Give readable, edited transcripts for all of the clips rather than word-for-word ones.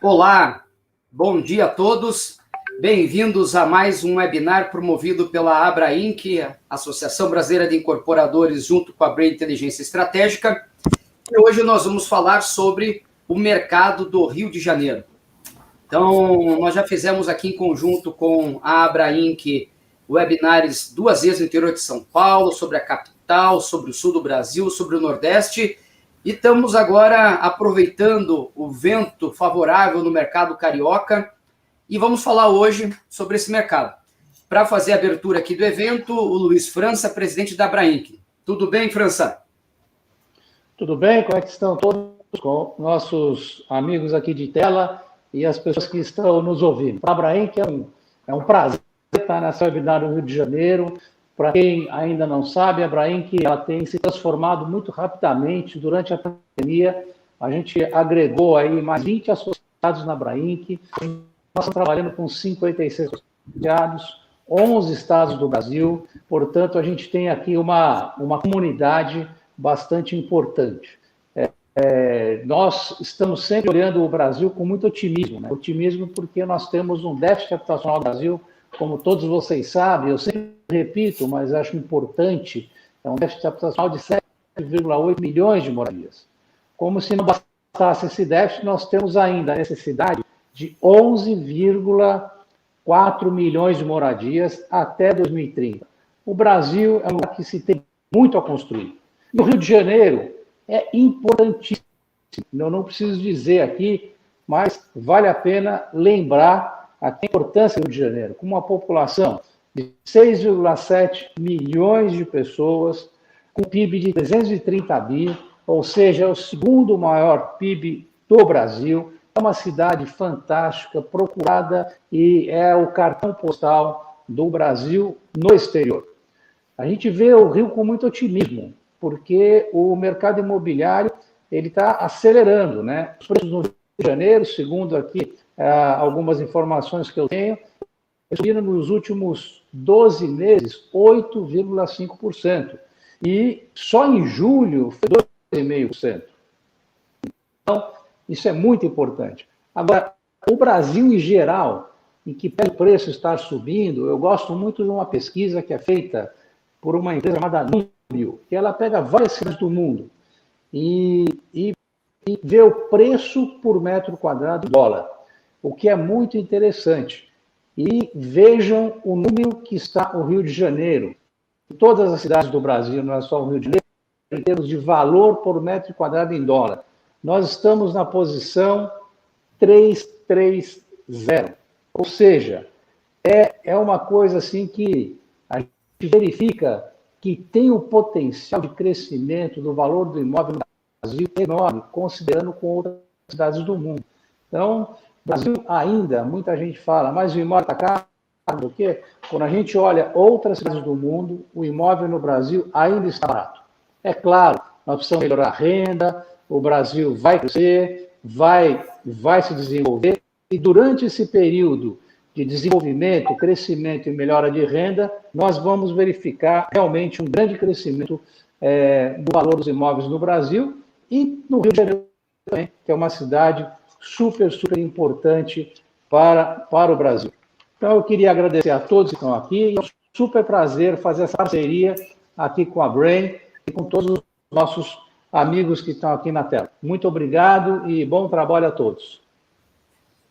Olá, bom dia a todos. Bem-vindos a mais um webinar promovido pela Abra Inc., Associação Brasileira de Incorporadores, junto com a Brain Inteligência Estratégica. E hoje nós vamos falar sobre o mercado do Rio de Janeiro. Então, nós já fizemos aqui em conjunto com a Abra Inc. webinars 2 vezes no interior de São Paulo, sobre a capital, sobre o sul do Brasil, sobre o Nordeste. E estamos agora aproveitando o vento favorável no mercado carioca e vamos falar hoje sobre esse mercado. Para fazer a abertura aqui do evento, o Luiz França, presidente da Abra Inc. Tudo bem, França? Tudo bem? Como é que estão todos com nossos amigos aqui de tela e as pessoas que estão nos ouvindo? Para a Abra Inc. é um prazer estar nessa webinar no Rio de Janeiro. Para quem ainda não sabe, a Abra Inc. ela tem se transformado muito rapidamente durante a pandemia. A gente agregou aí mais 20 associados na Abra Inc. Nós estamos trabalhando com 56 associados, 11 estados do Brasil. Portanto, a gente tem aqui uma comunidade bastante importante. Nós estamos sempre olhando o Brasil com muito otimismo, né? Otimismo porque nós temos um déficit habitacional no Brasil, como todos vocês sabem, eu sempre repito, mas acho importante, é um déficit habitacional de 7,8 milhões de moradias. Como se não bastasse esse déficit, nós temos ainda a necessidade de 11,4 milhões de moradias até 2030. O Brasil é um lugar que se tem muito a construir. E o Rio de Janeiro é importantíssimo. Eu não preciso dizer aqui, mas vale a pena lembrar a importância do Rio de Janeiro, com uma população de 6,7 milhões de pessoas, com PIB de 330 bi, ou seja, é o segundo maior PIB do Brasil. É uma cidade fantástica, procurada e é o cartão postal do Brasil no exterior. A gente vê o Rio com muito otimismo, porque o mercado imobiliário ele está acelerando, né? Os preços no Rio de Janeiro, segundo aqui algumas informações que eu tenho, subiram nos últimos 12 meses 8,5%. E só em julho foi 2,5%. Então, isso é muito importante. Agora, o Brasil em geral, em que o preço está subindo, eu gosto muito de uma pesquisa que é feita por uma empresa chamada Núcleo, que ela pega várias cidades do mundo e vê o preço por metro quadrado do dólar, o que é muito interessante. E vejam o número que está o Rio de Janeiro. Em todas as cidades do Brasil, não é só o Rio de Janeiro, em termos de valor por metro quadrado em dólar. Nós estamos na posição 330. Ou seja, é uma coisa assim que a gente verifica que tem um potencial de crescimento do valor do imóvel no Brasil enorme, considerando com outras cidades do mundo. Então, o Brasil ainda, muita gente fala, mas o imóvel está caro, do quê? Quando a gente olha outras cidades do mundo, o imóvel no Brasil ainda está barato. É claro, nós precisamos melhorar a renda, o Brasil vai crescer, vai se desenvolver, e durante esse período de desenvolvimento, crescimento e melhora de renda, nós vamos verificar realmente um grande crescimento do valor dos imóveis no Brasil e no Rio de Janeiro também, que é uma cidade super importante para o Brasil. Então, eu queria agradecer a todos que estão aqui. É um super prazer fazer essa parceria aqui com a Brain e com todos os nossos amigos que estão aqui na tela. Muito obrigado e bom trabalho a todos.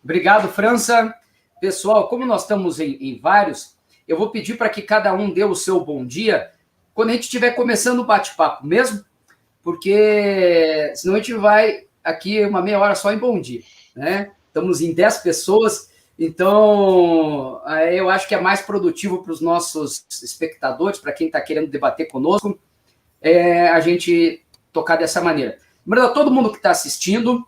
Obrigado, França. Pessoal, como nós estamos em vários, eu vou pedir para que cada um dê o seu bom dia quando a gente estiver começando o bate-papo mesmo, porque senão a gente vai aqui uma meia hora só em bom dia, né? Estamos em 10 pessoas, então eu acho que é mais produtivo para os nossos espectadores, para quem está querendo debater conosco, a gente tocar dessa maneira. Lembrando a todo mundo que está assistindo,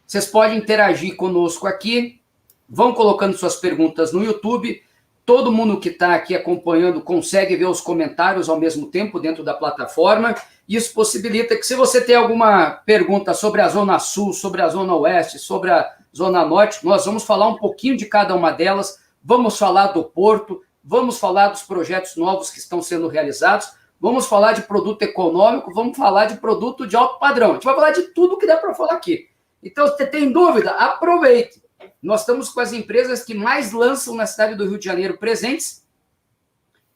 vocês podem interagir conosco aqui, vão colocando suas perguntas no YouTube, todo mundo que está aqui acompanhando consegue ver os comentários ao mesmo tempo dentro da plataforma. Isso possibilita que, se você tem alguma pergunta sobre a Zona Sul, sobre a Zona Oeste, sobre a Zona Norte, nós vamos falar um pouquinho de cada uma delas, vamos falar do Porto, vamos falar dos projetos novos que estão sendo realizados, vamos falar de produto econômico, vamos falar de produto de alto padrão. A gente vai falar de tudo que dá para falar aqui. Então, você tem dúvida? Aproveite. Nós estamos com as empresas que mais lançam na cidade do Rio de Janeiro presentes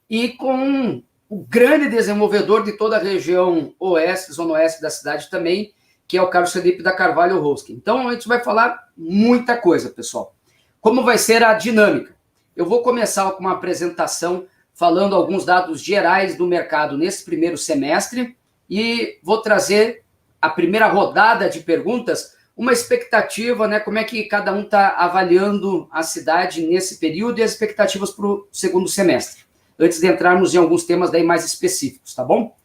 e com o grande desenvolvedor de toda a região oeste, zona oeste da cidade também, que é o Carlos Felipe da Carvalho Hosking. Então, a gente vai falar muita coisa, pessoal. Como vai ser a dinâmica? Eu vou começar com uma apresentação falando alguns dados gerais do mercado nesse primeiro semestre e vou trazer a primeira rodada de perguntas, uma expectativa, né? Como é que cada um está avaliando a cidade nesse período e as expectativas para o segundo semestre, antes de entrarmos em alguns temas daí mais específicos, tá bom?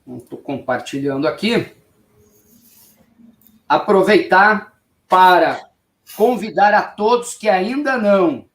Estou compartilhando aqui. Aproveitar para convidar a todos que ainda não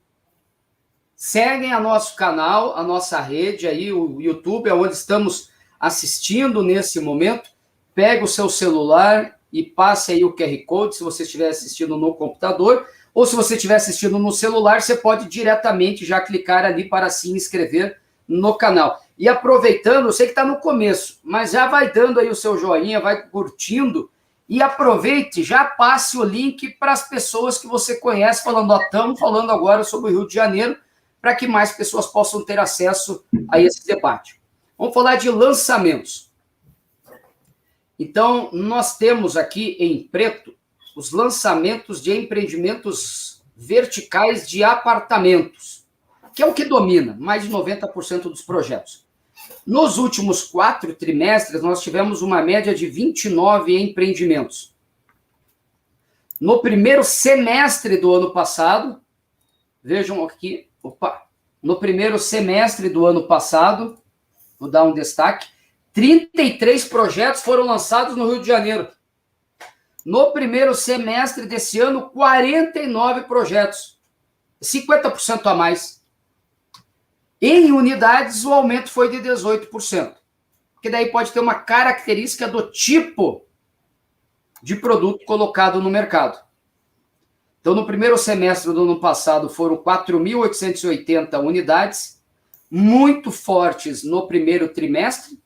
seguem a nosso canal, a nossa rede aí, o YouTube, é onde estamos assistindo nesse momento. Pega o seu celular e passe aí o QR Code, se você estiver assistindo no computador, ou se você estiver assistindo no celular, você pode diretamente já clicar ali para se inscrever no canal. E aproveitando, eu sei que está no começo, mas já vai dando aí o seu joinha, vai curtindo, e aproveite, já passe o link para as pessoas que você conhece, falando, ó, estamos falando agora sobre o Rio de Janeiro, para que mais pessoas possam ter acesso a esse debate. Vamos falar de lançamentos. Então, nós temos aqui em preto os lançamentos de empreendimentos verticais de apartamentos, que é o que domina mais de 90% dos projetos. Nos últimos 4 trimestres, nós tivemos uma média de 29 empreendimentos. No primeiro semestre do ano passado, vejam aqui, no primeiro semestre do ano passado, vou dar um destaque, 33 projetos foram lançados no Rio de Janeiro. No primeiro semestre desse ano, 49 projetos, 50% a mais. Em unidades, o aumento foi de 18%, porque daí pode ter uma característica do tipo de produto colocado no mercado. Então, no primeiro semestre do ano passado, foram 4.880 unidades, muito fortes no primeiro trimestre.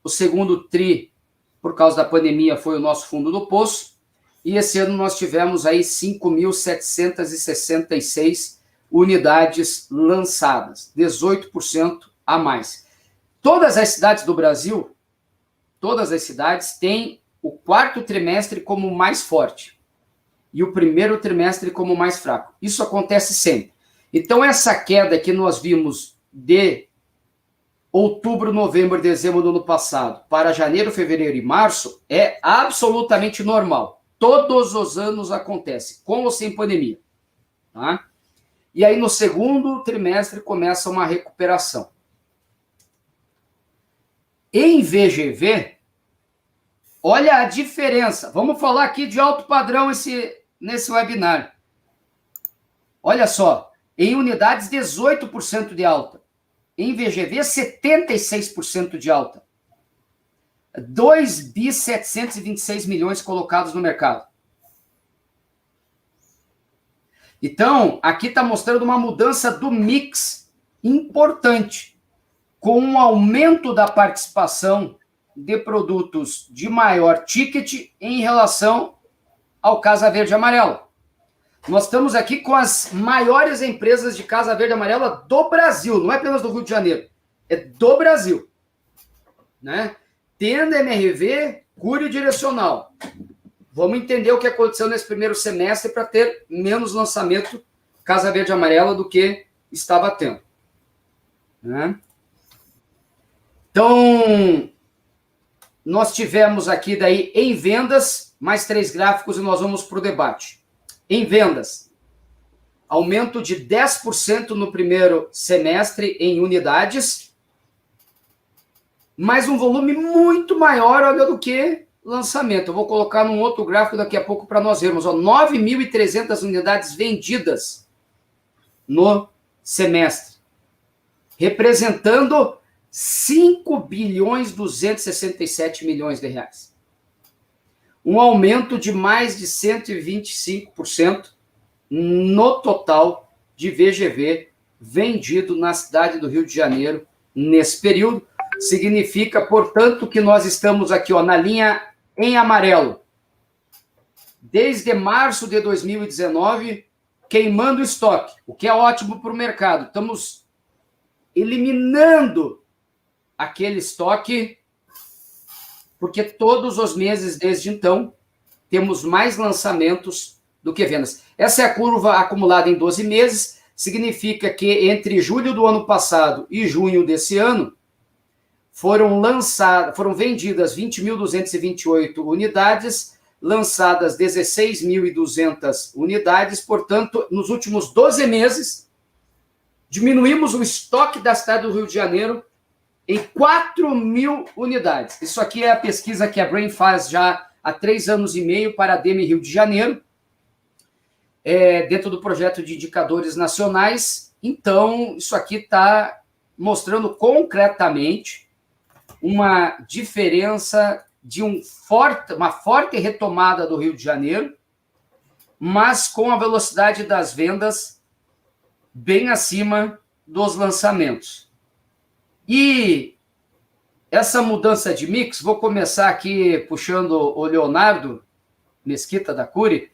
O segundo tri, por causa da pandemia, foi o nosso fundo do poço. E esse ano nós tivemos aí 5.766 unidades lançadas, 18% a mais. Todas as cidades do Brasil, todas as cidades têm o quarto trimestre como mais forte e o primeiro trimestre como mais fraco. Isso acontece sempre. Então, essa queda que nós vimos de outubro, novembro, dezembro do ano passado para janeiro, fevereiro e março é absolutamente normal. Todos os anos acontece, com ou sem pandemia. Tá? E aí, no segundo trimestre, começa uma recuperação. Em VGV, olha a diferença. Vamos falar aqui de alto padrão nesse webinar. Olha só, em unidades, 18% de alta. Em VGV, 76% de alta. 2.726 milhões colocados no mercado. Então, aqui está mostrando uma mudança do mix importante, com um aumento da participação de produtos de maior ticket em relação ao Casa Verde e Amarela. Nós estamos aqui com as maiores empresas de Casa Verde e Amarela do Brasil, não é apenas do Rio de Janeiro, é do Brasil. Né? Tenda, MRV, Cury Direcional. Vamos entender o que aconteceu nesse primeiro semestre para ter menos lançamento Casa Verde e Amarela do que estava tendo. Né? Então, nós tivemos aqui daí em vendas, mais 3 gráficos e nós vamos para o debate. Em vendas, aumento de 10% no primeiro semestre em unidades, mas um volume muito maior, olha, do que lançamento. Eu vou colocar num outro gráfico daqui a pouco para nós vermos. 9.300 unidades vendidas no semestre, representando 5.267 bilhões de reais. Um aumento de mais de 125% no total de VGV vendido na cidade do Rio de Janeiro nesse período, significa, portanto, que nós estamos aqui, ó, na linha em amarelo. Desde março de 2019, queimando estoque, o que é ótimo para o mercado. Estamos eliminando aquele estoque, porque todos os meses, desde então, temos mais lançamentos do que vendas. Essa é a curva acumulada em 12 meses, significa que entre julho do ano passado e junho desse ano, foram vendidas 20.228 unidades, lançadas 16.200 unidades, portanto, nos últimos 12 meses, diminuímos o estoque da cidade do Rio de Janeiro em 4.000 unidades. Isso aqui é a pesquisa que a Brain faz já há 3 anos e meio para a DEME Rio de Janeiro, dentro do projeto de indicadores nacionais. Então, isso aqui está mostrando concretamente uma diferença de uma forte retomada do Rio de Janeiro, mas com a velocidade das vendas bem acima dos lançamentos. E essa mudança de mix, vou começar aqui puxando o Leonardo Mesquita da Cury.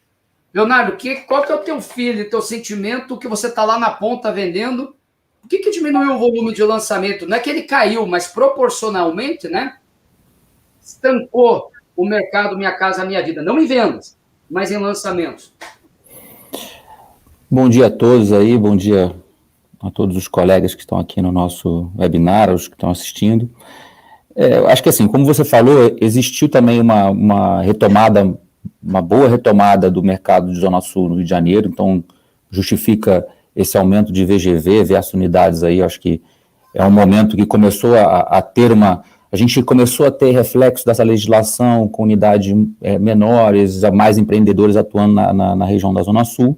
Leonardo, qual que é o teu feeling, teu sentimento que você está lá na ponta vendendo? Por que diminuiu o volume de lançamento? Não é que ele caiu, mas proporcionalmente, né? Estancou o mercado Minha Casa Minha Vida. Não em vendas, mas em lançamentos. Bom dia a todos aí, bom dia a todos os colegas que estão aqui no nosso webinar, os que estão assistindo. Acho que assim, como você falou, existiu também uma retomada, uma boa retomada do mercado de Zona Sul no Rio de Janeiro, então justifica esse aumento de VGV versus unidades aí. Acho que é um momento que começou a ter a gente começou a ter reflexo dessa legislação com unidades menores, mais empreendedores atuando na região da Zona Sul.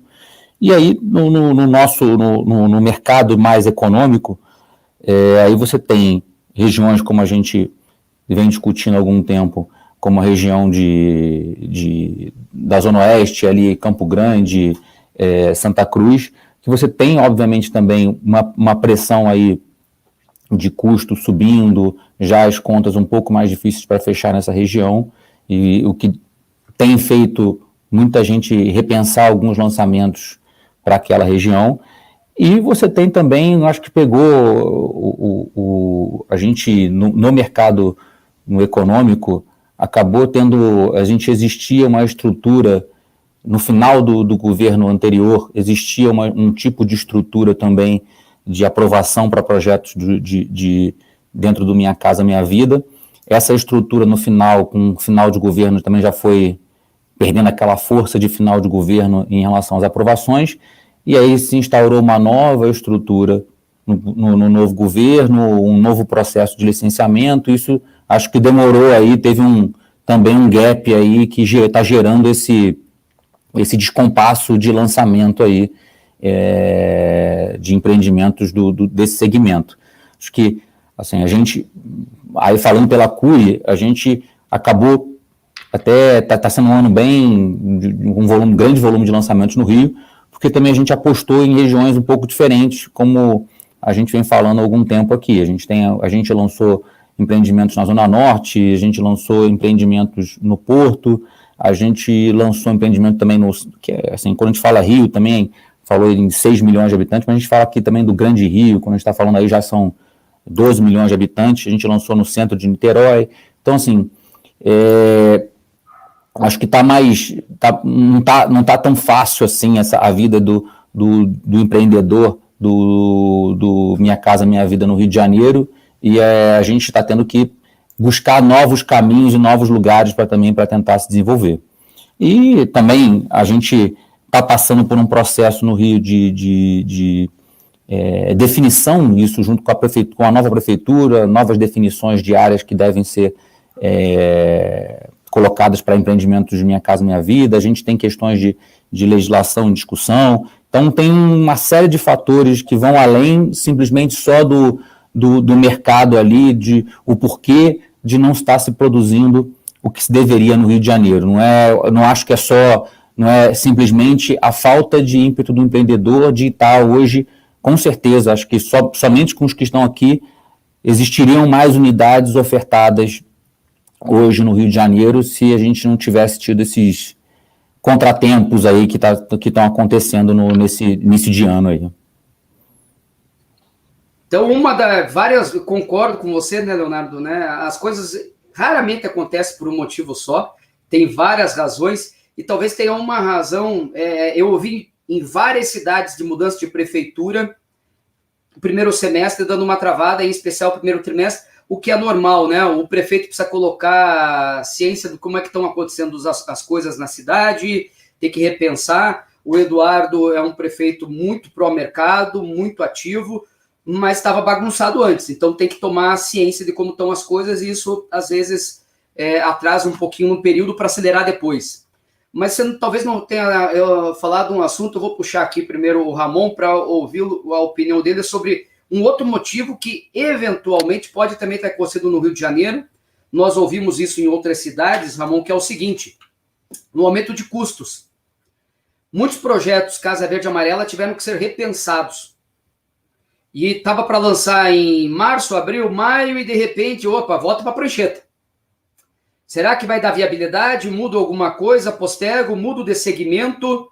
E aí, no mercado mais econômico, aí você tem regiões como a gente vem discutindo há algum tempo, como a região da Zona Oeste, ali Campo Grande, Santa Cruz, que você tem, obviamente, também uma pressão aí de custo subindo, já as contas um pouco mais difíceis para fechar nessa região, e o que tem feito muita gente repensar alguns lançamentos para aquela região. E você tem também, acho que pegou a gente no mercado no econômico, acabou a gente existia uma estrutura, no final do governo anterior, existia um tipo de estrutura também de aprovação para projetos dentro do Minha Casa Minha Vida. Essa estrutura no final, com o final de governo, também já foi perdendo aquela força de final de governo em relação às aprovações, e aí se instaurou uma nova estrutura no novo governo, um novo processo de licenciamento. Isso acho que demorou aí, teve também um gap aí que está gerando esse descompasso de lançamento aí, de empreendimentos desse segmento. Acho que, assim, a gente, aí falando pela Cury, a gente acabou até, está sendo um ano um grande volume de lançamentos no Rio, porque também a gente apostou em regiões um pouco diferentes, como a gente vem falando há algum tempo aqui. A gente lançou empreendimentos na Zona Norte, a gente lançou empreendimentos no Porto, a gente lançou empreendimento também assim, quando a gente fala Rio, também falou em 6 milhões de habitantes, mas a gente fala aqui também do Grande Rio, quando a gente está falando aí já são 12 milhões de habitantes, a gente lançou no centro de Niterói. Então, assim, acho que não está tão fácil assim a vida do empreendedor do Minha Casa Minha Vida no Rio de Janeiro, e a gente está tendo que buscar novos caminhos e novos lugares para tentar se desenvolver. E também a gente está passando por um processo no Rio de definição, isso junto com a nova prefeitura, novas definições de áreas que devem ser colocadas para empreendimentos de Minha Casa Minha Vida. A gente tem questões de legislação em discussão. Então tem uma série de fatores que vão além simplesmente só do mercado ali, o porquê de não estar se produzindo o que se deveria no Rio de Janeiro. Não acho que não é simplesmente a falta de ímpeto do empreendedor de estar hoje, com certeza, acho que somente com os que estão aqui, existiriam mais unidades ofertadas hoje no Rio de Janeiro se a gente não tivesse tido esses contratempos aí que estão acontecendo nesse início de ano aí. Então, uma das várias, concordo com você, né, Leonardo, né? As coisas raramente acontecem por um motivo só, tem várias razões, e talvez tenha uma razão. Eu ouvi em várias cidades de mudança de prefeitura, o primeiro semestre dando uma travada, em especial o primeiro trimestre, o que é normal, né? O prefeito precisa colocar ciência de como é que estão acontecendo as coisas na cidade, tem que repensar. O Eduardo é um prefeito muito pró-mercado, muito ativo, mas estava bagunçado antes, então tem que tomar ciência de como estão as coisas, e isso, às vezes, atrasa um pouquinho no período para acelerar depois. Mas você talvez não tenha falado um assunto, eu vou puxar aqui primeiro o Ramon para ouvir a opinião dele sobre um outro motivo que, eventualmente, pode também ter acontecido no Rio de Janeiro. Nós ouvimos isso em outras cidades, Ramon, que é o seguinte: no aumento de custos. Muitos projetos Casa Verde e Amarela tiveram que ser repensados. E estava para lançar em março, abril, maio, e de repente, volta para a prancheta. Será que vai dar viabilidade? Muda alguma coisa? Postergo? Mudo de segmento?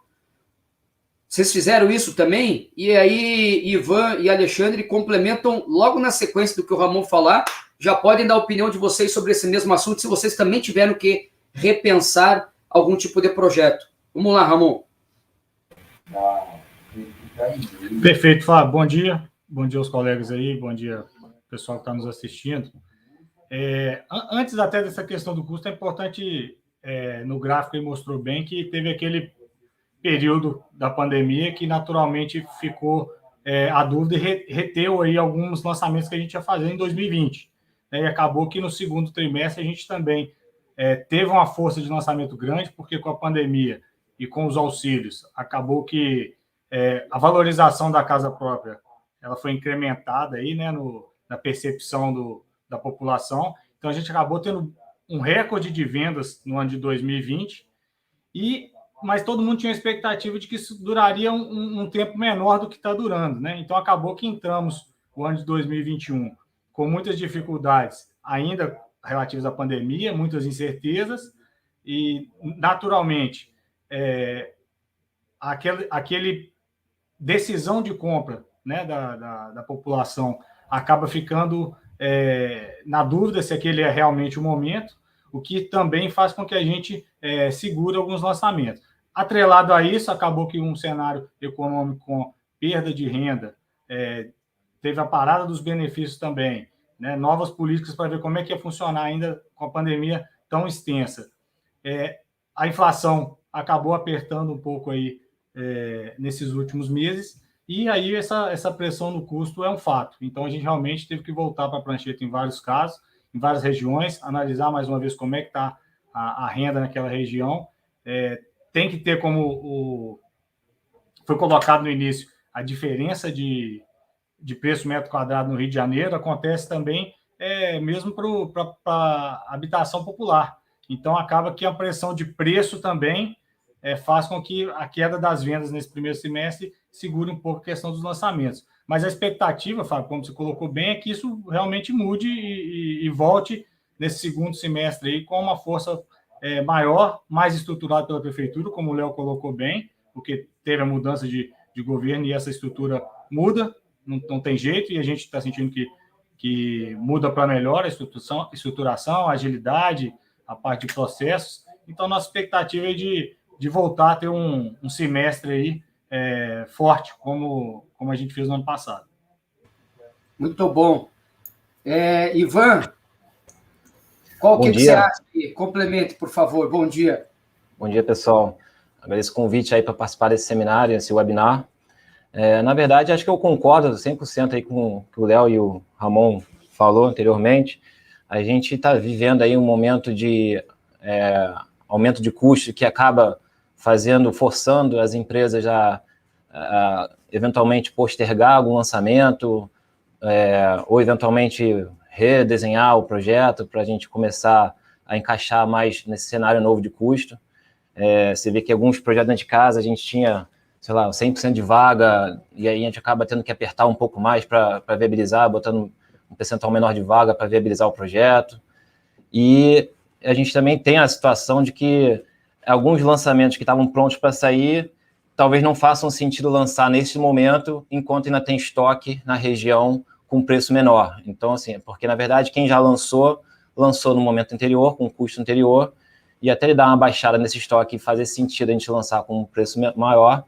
Vocês fizeram isso também? E aí, Ivan e Alexandre complementam logo na sequência do que o Ramon falar. Já podem dar a opinião de vocês sobre esse mesmo assunto, se vocês também tiveram que repensar algum tipo de projeto. Vamos lá, Ramon. Perfeito, Fábio. Bom dia. Bom dia aos colegas aí, bom dia pessoal que está nos assistindo. Antes até dessa questão do custo, é importante, no gráfico ele mostrou bem que teve aquele período da pandemia que naturalmente ficou a dúvida e reteu aí alguns lançamentos que a gente ia fazer em 2020. E acabou que no segundo trimestre a gente também teve uma força de lançamento grande, porque com a pandemia e com os auxílios, acabou que a valorização da casa própria ela foi incrementada aí, né, na percepção da população. Então, a gente acabou tendo um recorde de vendas no ano de 2020, mas todo mundo tinha a expectativa de que isso duraria um tempo menor do que está durando, né? Então, acabou que entramos o ano de 2021 com muitas dificuldades ainda relativas à pandemia, muitas incertezas, e, naturalmente, aquele decisão de compra, né, da população acaba ficando na dúvida se aquele é realmente o momento, o que também faz com que a gente segure alguns lançamentos. Atrelado a isso, acabou que um cenário econômico com perda de renda, teve a parada dos benefícios também, né, novas políticas para ver como é que ia funcionar ainda com a pandemia tão extensa. A inflação acabou apertando um pouco aí nesses últimos meses, e aí essa pressão no custo é um fato. Então, a gente realmente teve que voltar para a prancheta em vários casos, em várias regiões, analisar mais uma vez como é que está a renda naquela região. Tem que ter, como foi colocado no início, a diferença de preço metro quadrado no Rio de Janeiro acontece também mesmo para a habitação popular. Então, acaba que a pressão de preço também faz com que a queda das vendas nesse primeiro semestre segure um pouco a questão dos lançamentos. Mas a expectativa, Fábio, como você colocou bem, é que isso realmente mude e volte nesse segundo semestre aí com uma força maior, mais estruturada pela prefeitura, como o Léo colocou bem, porque teve a mudança de governo e essa estrutura muda, não tem jeito, e a gente está sentindo que muda para melhor a estruturação, a agilidade, a parte de processos. Então, nossa expectativa é de voltar a ter um semestre aí forte, como a gente fez no ano passado. Muito bom. Ivan, qual que você acha? Complemente, por favor. Bom dia. Bom dia, pessoal. Agradeço o convite aí para participar desse seminário, esse webinar. Na verdade, acho que eu concordo 100% aí com o que o Léo e o Ramon falou anteriormente. A gente está vivendo aí um momento de aumento de custo que acaba forçando as empresas a eventualmente postergar algum lançamento, ou eventualmente redesenhar o projeto para a gente começar a encaixar mais nesse cenário novo de custo. Você vê que alguns projetos dentro de casa a gente tinha, sei lá, 100% de vaga, e aí a gente acaba tendo que apertar um pouco mais para viabilizar, botando um percentual menor de vaga para viabilizar o projeto. E a gente também tem a situação de que alguns lançamentos que estavam prontos para sair, talvez não façam sentido lançar nesse momento, enquanto ainda tem estoque na região com preço menor. Então, assim, porque na verdade quem já lançou no momento anterior, com custo anterior, e até ele dar uma baixada nesse estoque e fazer sentido a gente lançar com um preço maior,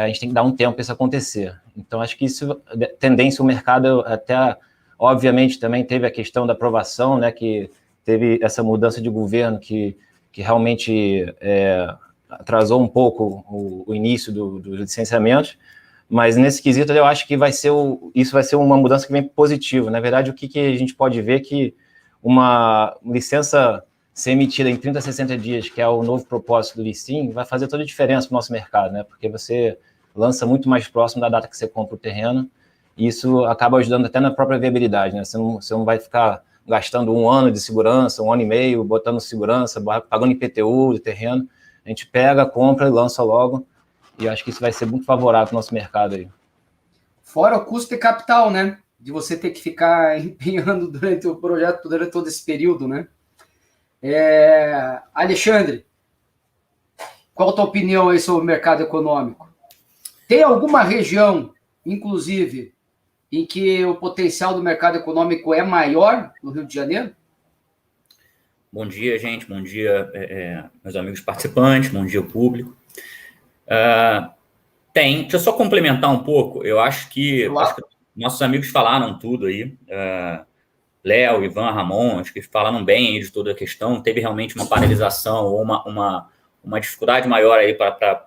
a gente tem que dar um tempo para isso acontecer. Então, acho que isso, tendência, o mercado até, obviamente, também teve a questão da aprovação, né, que teve essa mudança de governo que realmente atrasou um pouco o início dos licenciamentos, mas nesse quesito eu acho que isso vai ser uma mudança que vem positiva. Na verdade, o que a gente pode ver é que uma licença ser emitida em 30 a 60 dias, que é o novo propósito do listing, vai fazer toda a diferença para o nosso mercado, né? Porque você lança muito mais próximo da data que você compra o terreno, e isso acaba ajudando até na própria viabilidade, né? Você não vai ficar gastando 1 ano de segurança, 1 ano e meio, botando segurança, pagando IPTU do terreno. A gente pega, compra e lança logo, e eu acho que isso vai ser muito favorável para o nosso mercado aí. Fora o custo de capital, né? De você ter que ficar empenhando durante o projeto, durante todo esse período, né? Alexandre, qual a tua opinião aí sobre o mercado econômico? Tem alguma região, inclusive, em que o potencial do mercado econômico é maior no Rio de Janeiro? Bom dia, gente. Bom dia, meus amigos participantes. Bom dia, público. Deixa eu só complementar um pouco. Eu acho que nossos amigos falaram tudo aí. Léo, Ivan, Ramon, acho que falaram bem aí de toda a questão. Teve realmente uma paralisação ou uma dificuldade maior aí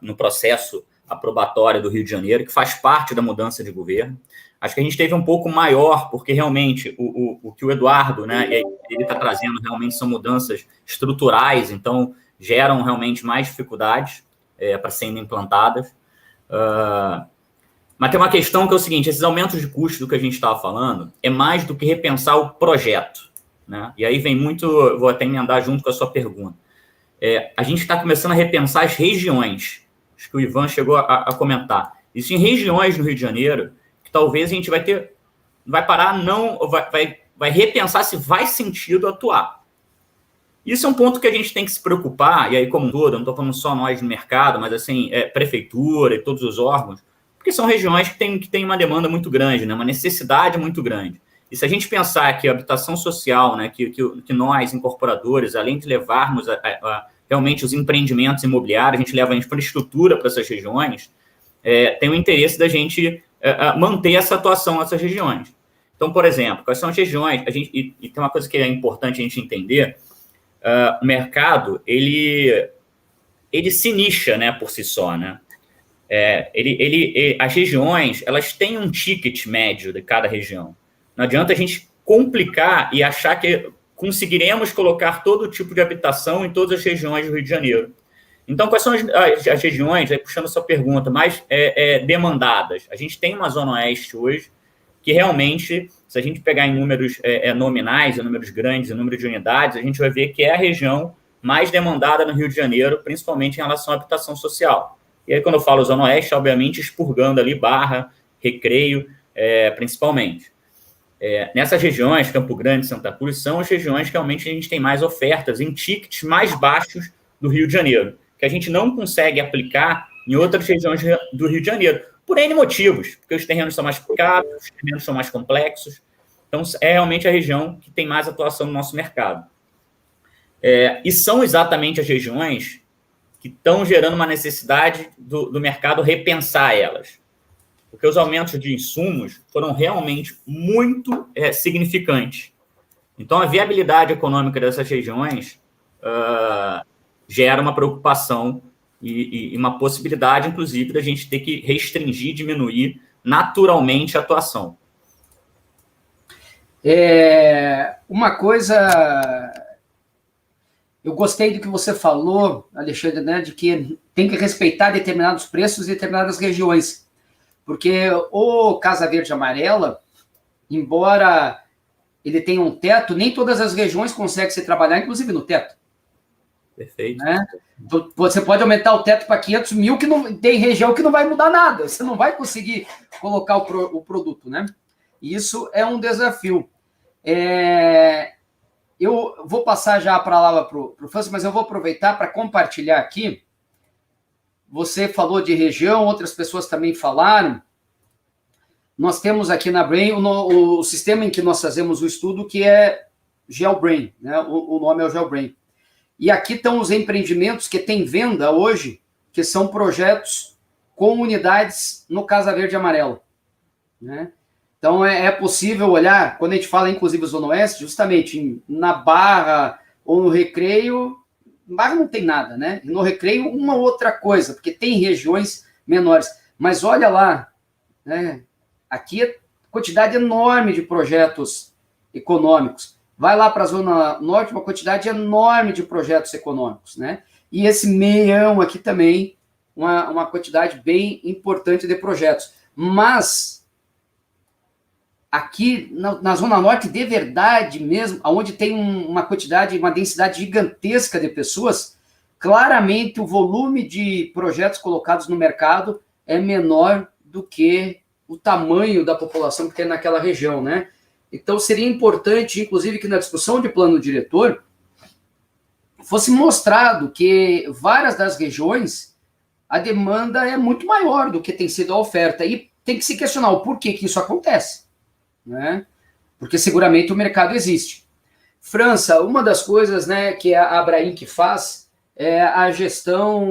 no processo aprobatório do Rio de Janeiro, que faz parte da mudança de governo. Acho que a gente teve um pouco maior, porque realmente o que o Eduardo, né, ele está trazendo realmente são mudanças estruturais, então geram realmente mais dificuldades para serem implantadas. Mas tem uma questão que é o seguinte: esses aumentos de custo do que a gente estava falando é mais do que repensar o projeto, né? E aí vem muito, vou até emendar junto com a sua pergunta. A gente está começando a repensar as regiões. Acho que o Ivan chegou a comentar. Existem regiões no Rio de Janeiro que talvez a gente vai repensar se faz sentido atuar. Isso é um ponto que a gente tem que se preocupar, e aí como um todo, eu não estou falando só nós no mercado, mas assim, prefeitura e todos os órgãos, porque são regiões que têm uma demanda muito grande, né, uma necessidade muito grande. E se a gente pensar que a habitação social, né, que nós, incorporadores, além de levarmos realmente os empreendimentos imobiliários, a gente leva a infraestrutura para essas regiões, tem o interesse da gente manter essa atuação nessas regiões. Então, por exemplo, quais são as regiões? E tem uma coisa que é importante a gente entender: o mercado, ele se nicha, né, por si só, né? As regiões, elas têm um ticket médio de cada região. Não adianta a gente complicar e achar que conseguiremos colocar todo tipo de habitação em todas as regiões do Rio de Janeiro. Então, quais são as regiões, aí puxando a sua pergunta, mais demandadas? A gente tem uma Zona Oeste hoje que realmente, se a gente pegar em números nominais, em números grandes, em número de unidades, a gente vai ver que é a região mais demandada no Rio de Janeiro, principalmente em relação à habitação social. E aí, quando eu falo Zona Oeste, obviamente, expurgando ali Barra, Recreio, principalmente. Nessas regiões, Campo Grande, Santa Cruz, são as regiões que realmente a gente tem mais ofertas em tickets mais baixos do Rio de Janeiro, que a gente não consegue aplicar em outras regiões do Rio de Janeiro, por N motivos, porque os terrenos são mais caros, os terrenos são mais complexos. Então, é realmente a região que tem mais atuação no nosso mercado. E são exatamente as regiões que estão gerando uma necessidade do mercado repensar elas. Porque os aumentos de insumos foram realmente muito significantes. Então, a viabilidade econômica dessas regiões gera uma preocupação e uma possibilidade, inclusive, da gente ter que restringir, diminuir naturalmente a atuação. Uma coisa... Eu gostei do que você falou, Alexandre, né, de que tem que respeitar determinados preços e determinadas regiões. Porque o Casa Verde Amarela, embora ele tenha um teto, nem todas as regiões conseguem se trabalhar, inclusive no teto. Perfeito. Né? Você pode aumentar o teto para 500 mil, que não tem região que não vai mudar nada. Você não vai conseguir colocar o produto, né? E isso é um desafio. Eu vou passar já a palavra para o França, mas eu vou aproveitar para compartilhar aqui. Você falou de região, outras pessoas também falaram. Nós temos aqui na Brain o sistema em que nós fazemos o estudo, que é GeoBrain, né? O nome é o GeoBrain. E aqui estão os empreendimentos que tem venda hoje, que são projetos com unidades no Casa Verde e Amarela, né? Então, é possível olhar, quando a gente fala, inclusive, Zona Oeste, justamente na Barra ou no Recreio, Barra não tem nada, né? E no Recreio, uma outra coisa, porque tem regiões menores. Mas olha lá, né? Aqui é quantidade enorme de projetos econômicos. Vai lá para a Zona Norte, uma quantidade enorme de projetos econômicos, né? E esse meião aqui também, uma quantidade bem importante de projetos. Mas aqui na Zona Norte, de verdade mesmo, onde tem uma quantidade, uma densidade gigantesca de pessoas, claramente o volume de projetos colocados no mercado é menor do que o tamanho da população que tem naquela região, né? Então, seria importante, inclusive, que na discussão de plano diretor fosse mostrado que várias das regiões a demanda é muito maior do que tem sido a oferta. E tem que se questionar o porquê que isso acontece, né? Porque seguramente o mercado existe. França, uma das coisas, né, que a Abrainc faz é a gestão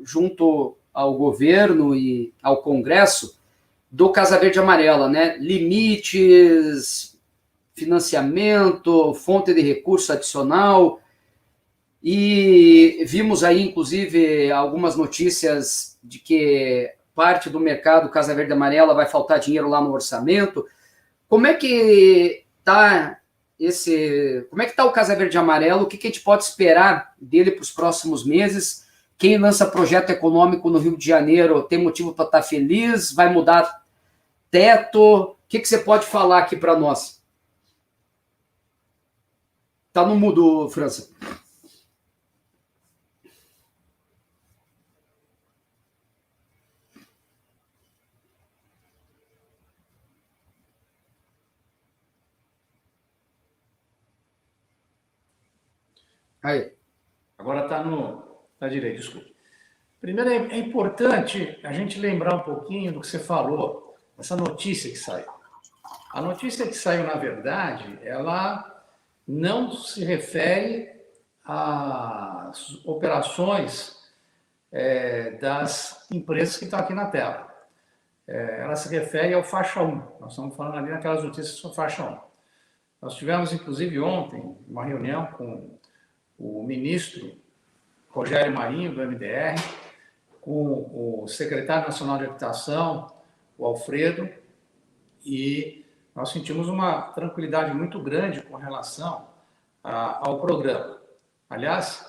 junto ao governo e ao Congresso do Casa Verde e Amarela, né? Limites, financiamento, fonte de recurso adicional. E vimos aí, inclusive, algumas notícias de que parte do mercado Casa Verde e Amarela vai faltar dinheiro lá no orçamento. Como é que está o Casa Verde e Amarelo? O que a gente pode esperar dele para os próximos meses? Quem lança projeto econômico no Rio de Janeiro tem motivo para estar feliz? Vai mudar teto? O que você pode falar aqui para nós? Está no mudo, França. Aí. Agora está direito, desculpa. Primeiro, é importante a gente lembrar um pouquinho do que você falou, essa notícia que saiu. A notícia que saiu, na verdade, ela não se refere às operações das empresas que estão aqui na tela. Ela se refere ao faixa 1. Nós estamos falando ali naquelas notícias sobre faixa 1. Nós tivemos, inclusive, ontem, uma reunião com o ministro Rogério Marinho, do MDR, com o secretário nacional de Habitação, o Alfredo, e nós sentimos uma tranquilidade muito grande com relação ao programa. Aliás,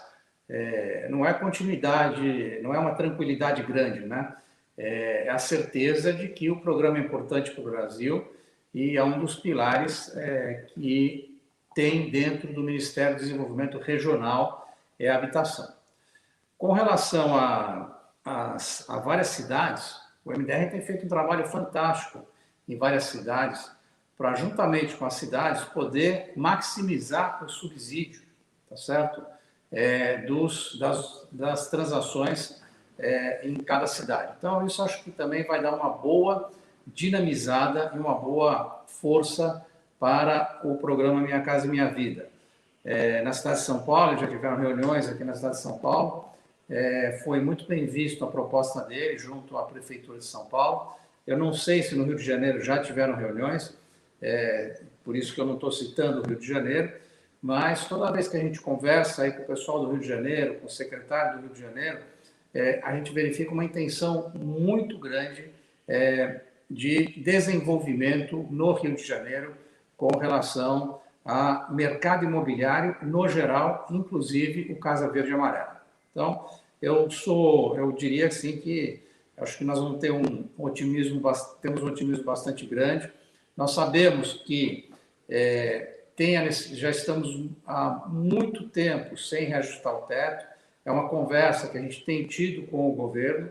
não é continuidade, não é uma tranquilidade grande, né? É a certeza de que o programa é importante para o Brasil e é um dos pilares que tem dentro do Ministério do Desenvolvimento Regional a habitação. Com relação a várias cidades, o MDR tem feito um trabalho fantástico em várias cidades para, juntamente com as cidades, poder maximizar o subsídio, tá certo? Das transações em cada cidade. Então, isso acho que também vai dar uma boa dinamizada e uma boa força para o programa Minha Casa Minha Vida. Na cidade de São Paulo, já tiveram reuniões aqui na cidade de São Paulo, foi muito bem visto a proposta dele junto à Prefeitura de São Paulo. Eu não sei se no Rio de Janeiro já tiveram reuniões, por isso que eu não estou citando o Rio de Janeiro, mas toda vez que a gente conversa aí com o pessoal do Rio de Janeiro, com o secretário do Rio de Janeiro, a gente verifica uma intenção muito grande de desenvolvimento no Rio de Janeiro com relação a mercado imobiliário no geral, inclusive o Casa Verde e Amarela. Então, eu diria assim que acho que nós vamos ter temos um otimismo bastante grande. Nós sabemos que já estamos há muito tempo sem reajustar o teto. É uma conversa que a gente tem tido com o governo.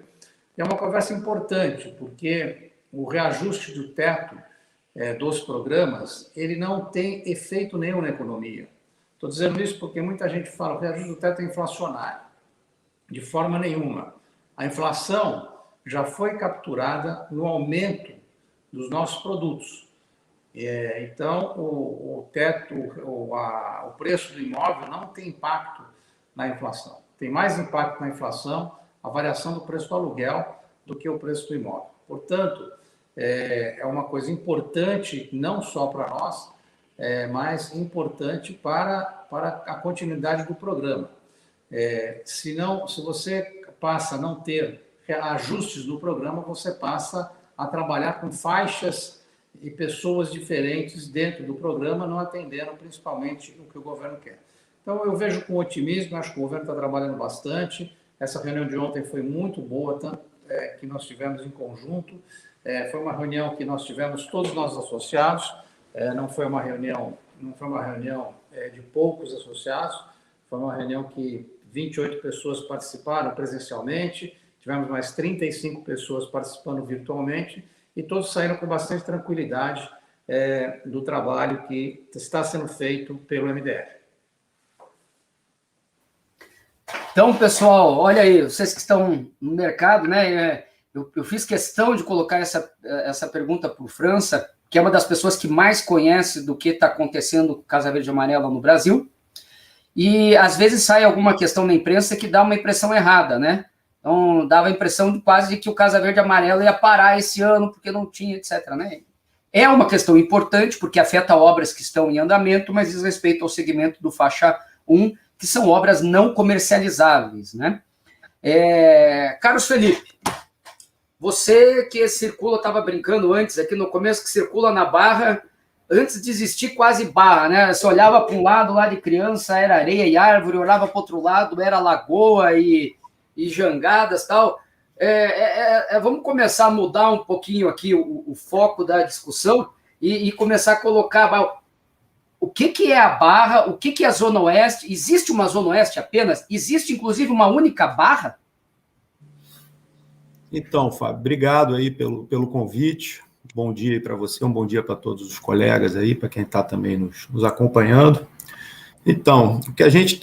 É uma conversa importante, porque o reajuste do teto dos programas, ele não tem efeito nenhum na economia. Estou dizendo isso porque muita gente fala que o reajuste do teto é inflacionário. De forma nenhuma. A inflação já foi capturada no aumento dos nossos produtos. Então, o teto, o preço do imóvel não tem impacto na inflação. Tem mais impacto na inflação a variação do preço do aluguel do que o preço do imóvel. Portanto, é uma coisa importante não só para nós, mas importante para a continuidade do programa. Se você passa a não ter ajustes no programa, você passa a trabalhar com faixas e pessoas diferentes dentro do programa, não atendendo principalmente o que o governo quer. Então, eu vejo com otimismo, acho que o governo está trabalhando bastante. Essa reunião de ontem foi muito boa, que nós tivemos em conjunto. Foi uma reunião que nós tivemos todos nós associados, não foi uma reunião de poucos associados, foi uma reunião que 28 pessoas participaram presencialmente, tivemos mais 35 pessoas participando virtualmente, e todos saíram com bastante tranquilidade do trabalho que está sendo feito pelo MDF. Então, pessoal, olha aí, vocês que estão no mercado, né? Eu fiz questão de colocar essa pergunta para o França, que é uma das pessoas que mais conhece do que está acontecendo com Casa Verde e Amarela no Brasil. E, às vezes, sai alguma questão na imprensa que dá uma impressão errada, né? Então, dava a impressão de que o Casa Verde e Amarela ia parar esse ano, porque não tinha, etc., né? É uma questão importante, porque afeta obras que estão em andamento, mas diz respeito ao segmento do faixa 1, que são obras não comercializáveis, né? Carlos Felipe, você que circula, estava brincando antes, aqui no começo, que circula na Barra, antes de existir quase Barra, né? Você olhava para um lado, lá de criança, era areia e árvore, olhava para o outro lado, era lagoa e jangadas e tal. Vamos começar a mudar um pouquinho aqui o foco da discussão e começar a colocar o que é a Barra, o que é a Zona Oeste. Existe uma Zona Oeste apenas? Existe, inclusive, uma única Barra? Então, Fábio, obrigado aí pelo convite. Bom dia aí para você, um bom dia para todos os colegas aí, para quem está também nos acompanhando. Então, o que a gente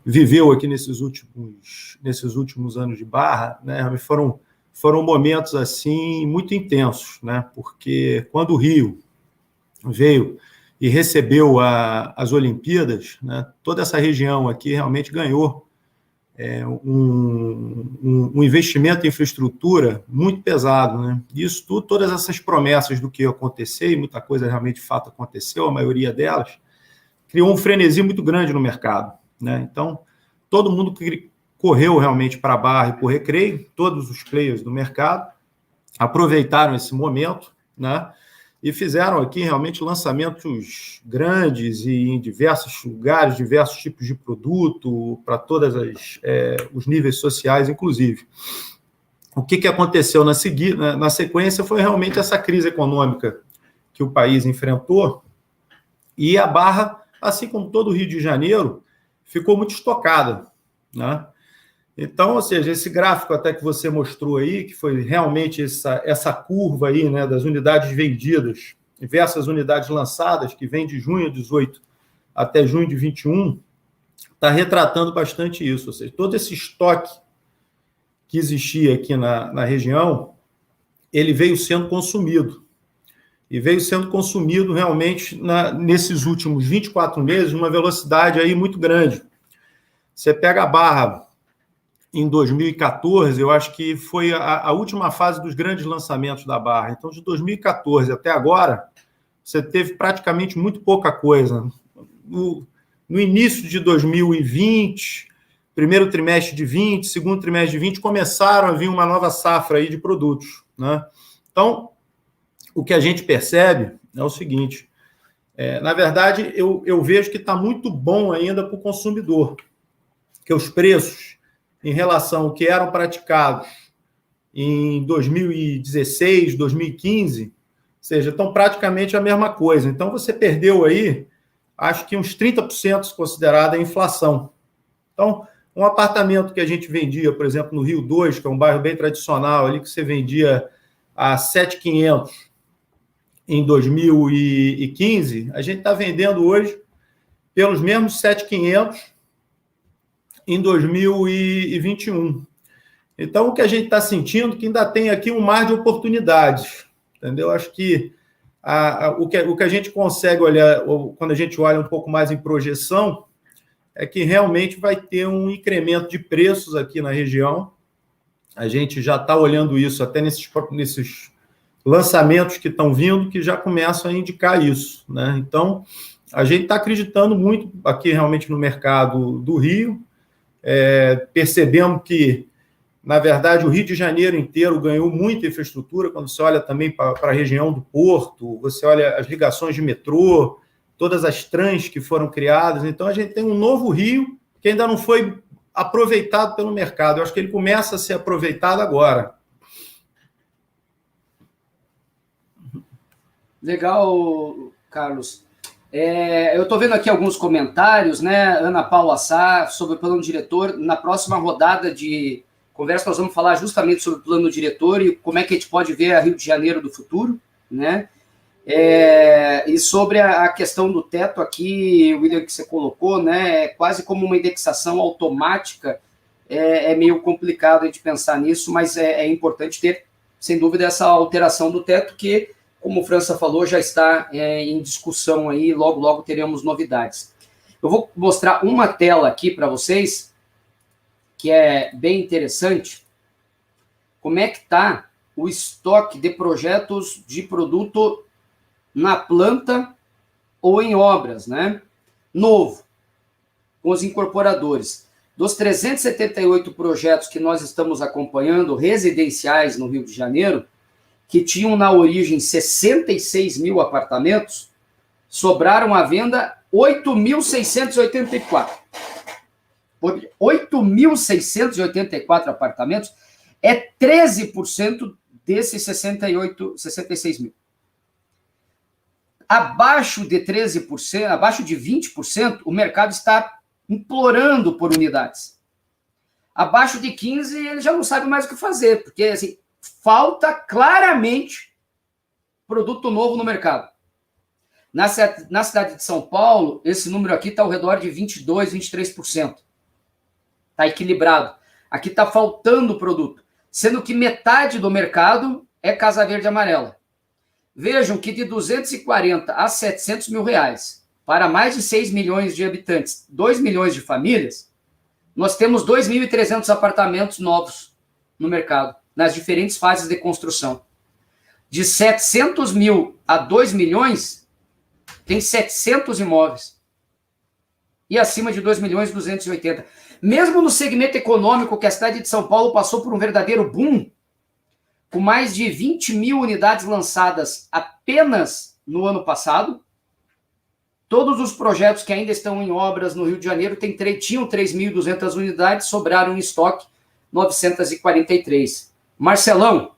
viveu aqui nesses últimos anos de Barra, né, foram momentos assim muito intensos, né, porque quando o Rio veio e recebeu as Olimpíadas, né, toda essa região aqui realmente ganhou um investimento em infraestrutura muito pesado, né? Isso tudo, todas essas promessas do que ia acontecer, e muita coisa realmente de fato aconteceu, a maioria delas, criou um frenesi muito grande no mercado, né? Então, todo mundo correu realmente para a Barra e para o Recreio, todos os players do mercado aproveitaram esse momento, né? E fizeram aqui realmente lançamentos grandes e em diversos lugares, diversos tipos de produto, para todos os níveis sociais, inclusive. O que aconteceu na sequência foi realmente essa crise econômica que o país enfrentou, e a Barra, assim como todo o Rio de Janeiro, ficou muito estocada, né? Então, ou seja, esse gráfico até que você mostrou aí, que foi realmente essa curva aí, né, das unidades vendidas versus unidades lançadas, que vem de junho de 18 até junho de 21, está retratando bastante isso. Ou seja, todo esse estoque que existia aqui na região, ele veio sendo consumido. E veio sendo consumido realmente nesses últimos 24 meses, numa velocidade aí muito grande. Você pega a Barra em 2014, eu acho que foi a última fase dos grandes lançamentos da Barra. Então, de 2014 até agora, você teve praticamente muito pouca coisa. No início de 2020, primeiro trimestre de 20, segundo trimestre de 20, começaram a vir uma nova safra aí de produtos, né? Então, o que a gente percebe é o seguinte, na verdade, eu vejo que está muito bom ainda para o consumidor, que os preços em relação ao que eram praticados em 2016, 2015, ou seja, estão praticamente a mesma coisa. Então, você perdeu aí, acho que uns 30% considerada a inflação. Então, um apartamento que a gente vendia, por exemplo, no Rio 2, que é um bairro bem tradicional ali, que você vendia a 7.500, em 2015, a gente está vendendo hoje pelos mesmos 7.500 em 2021. Então, o que a gente está sentindo é que ainda tem aqui um mar de oportunidades, entendeu? Acho que o que a gente consegue olhar, quando a gente olha um pouco mais em projeção, é que realmente vai ter um incremento de preços aqui na região. A gente já está olhando isso até nesses lançamentos que estão vindo, que já começam a indicar isso, né? Então, a gente está acreditando muito aqui realmente no mercado do Rio. Percebemos que, na verdade, o Rio de Janeiro inteiro ganhou muita infraestrutura, quando você olha também para a região do Porto, você olha as ligações de metrô, todas as trans que foram criadas. Então, a gente tem um novo Rio que ainda não foi aproveitado pelo mercado. Eu acho que ele começa a ser aproveitado agora. Legal, Carlos. Eu estou vendo aqui alguns comentários, né? Ana Paula Sá, sobre o plano diretor. Na próxima rodada de conversa, nós vamos falar justamente sobre o plano diretor e como é que a gente pode ver a Rio de Janeiro do futuro, né? E sobre a questão do teto aqui, William, que você colocou, né? Quase como uma indexação automática. É meio complicado a gente pensar nisso, mas é importante ter, sem dúvida, essa alteração do teto que, como o França falou, já está em discussão aí, logo teremos novidades. Eu vou mostrar uma tela aqui para vocês, que é bem interessante, como é que está o estoque de projetos de produto na planta ou em obras, né? Novo, com os incorporadores. Dos 378 projetos que nós estamos acompanhando, residenciais no Rio de Janeiro, que tinham na origem 66 mil apartamentos, sobraram à venda 8.684. 8.684 apartamentos é 13% desses 66 mil. Abaixo de 13%, abaixo de 20%, o mercado está implorando por unidades. Abaixo de 15%, ele já não sabe mais o que fazer, porque assim, falta claramente produto novo no mercado. Na cidade de São Paulo, esse número aqui está ao redor de 22%, 23%. Está equilibrado. Aqui está faltando produto, sendo que metade do mercado é Casa Verde e Amarela. Vejam que de 240 a 700 mil reais, para mais de 6 milhões de habitantes, 2 milhões de famílias, nós temos 2.300 apartamentos novos no mercado, nas diferentes fases de construção. De 700 mil a 2 milhões, tem 700 imóveis. E acima de 2 milhões e 280. Mesmo no segmento econômico, que a cidade de São Paulo passou por um verdadeiro boom, com mais de 20 mil unidades lançadas apenas no ano passado, todos os projetos que ainda estão em obras no Rio de Janeiro tinham 3.200 unidades, sobraram em estoque 943. Marcelão,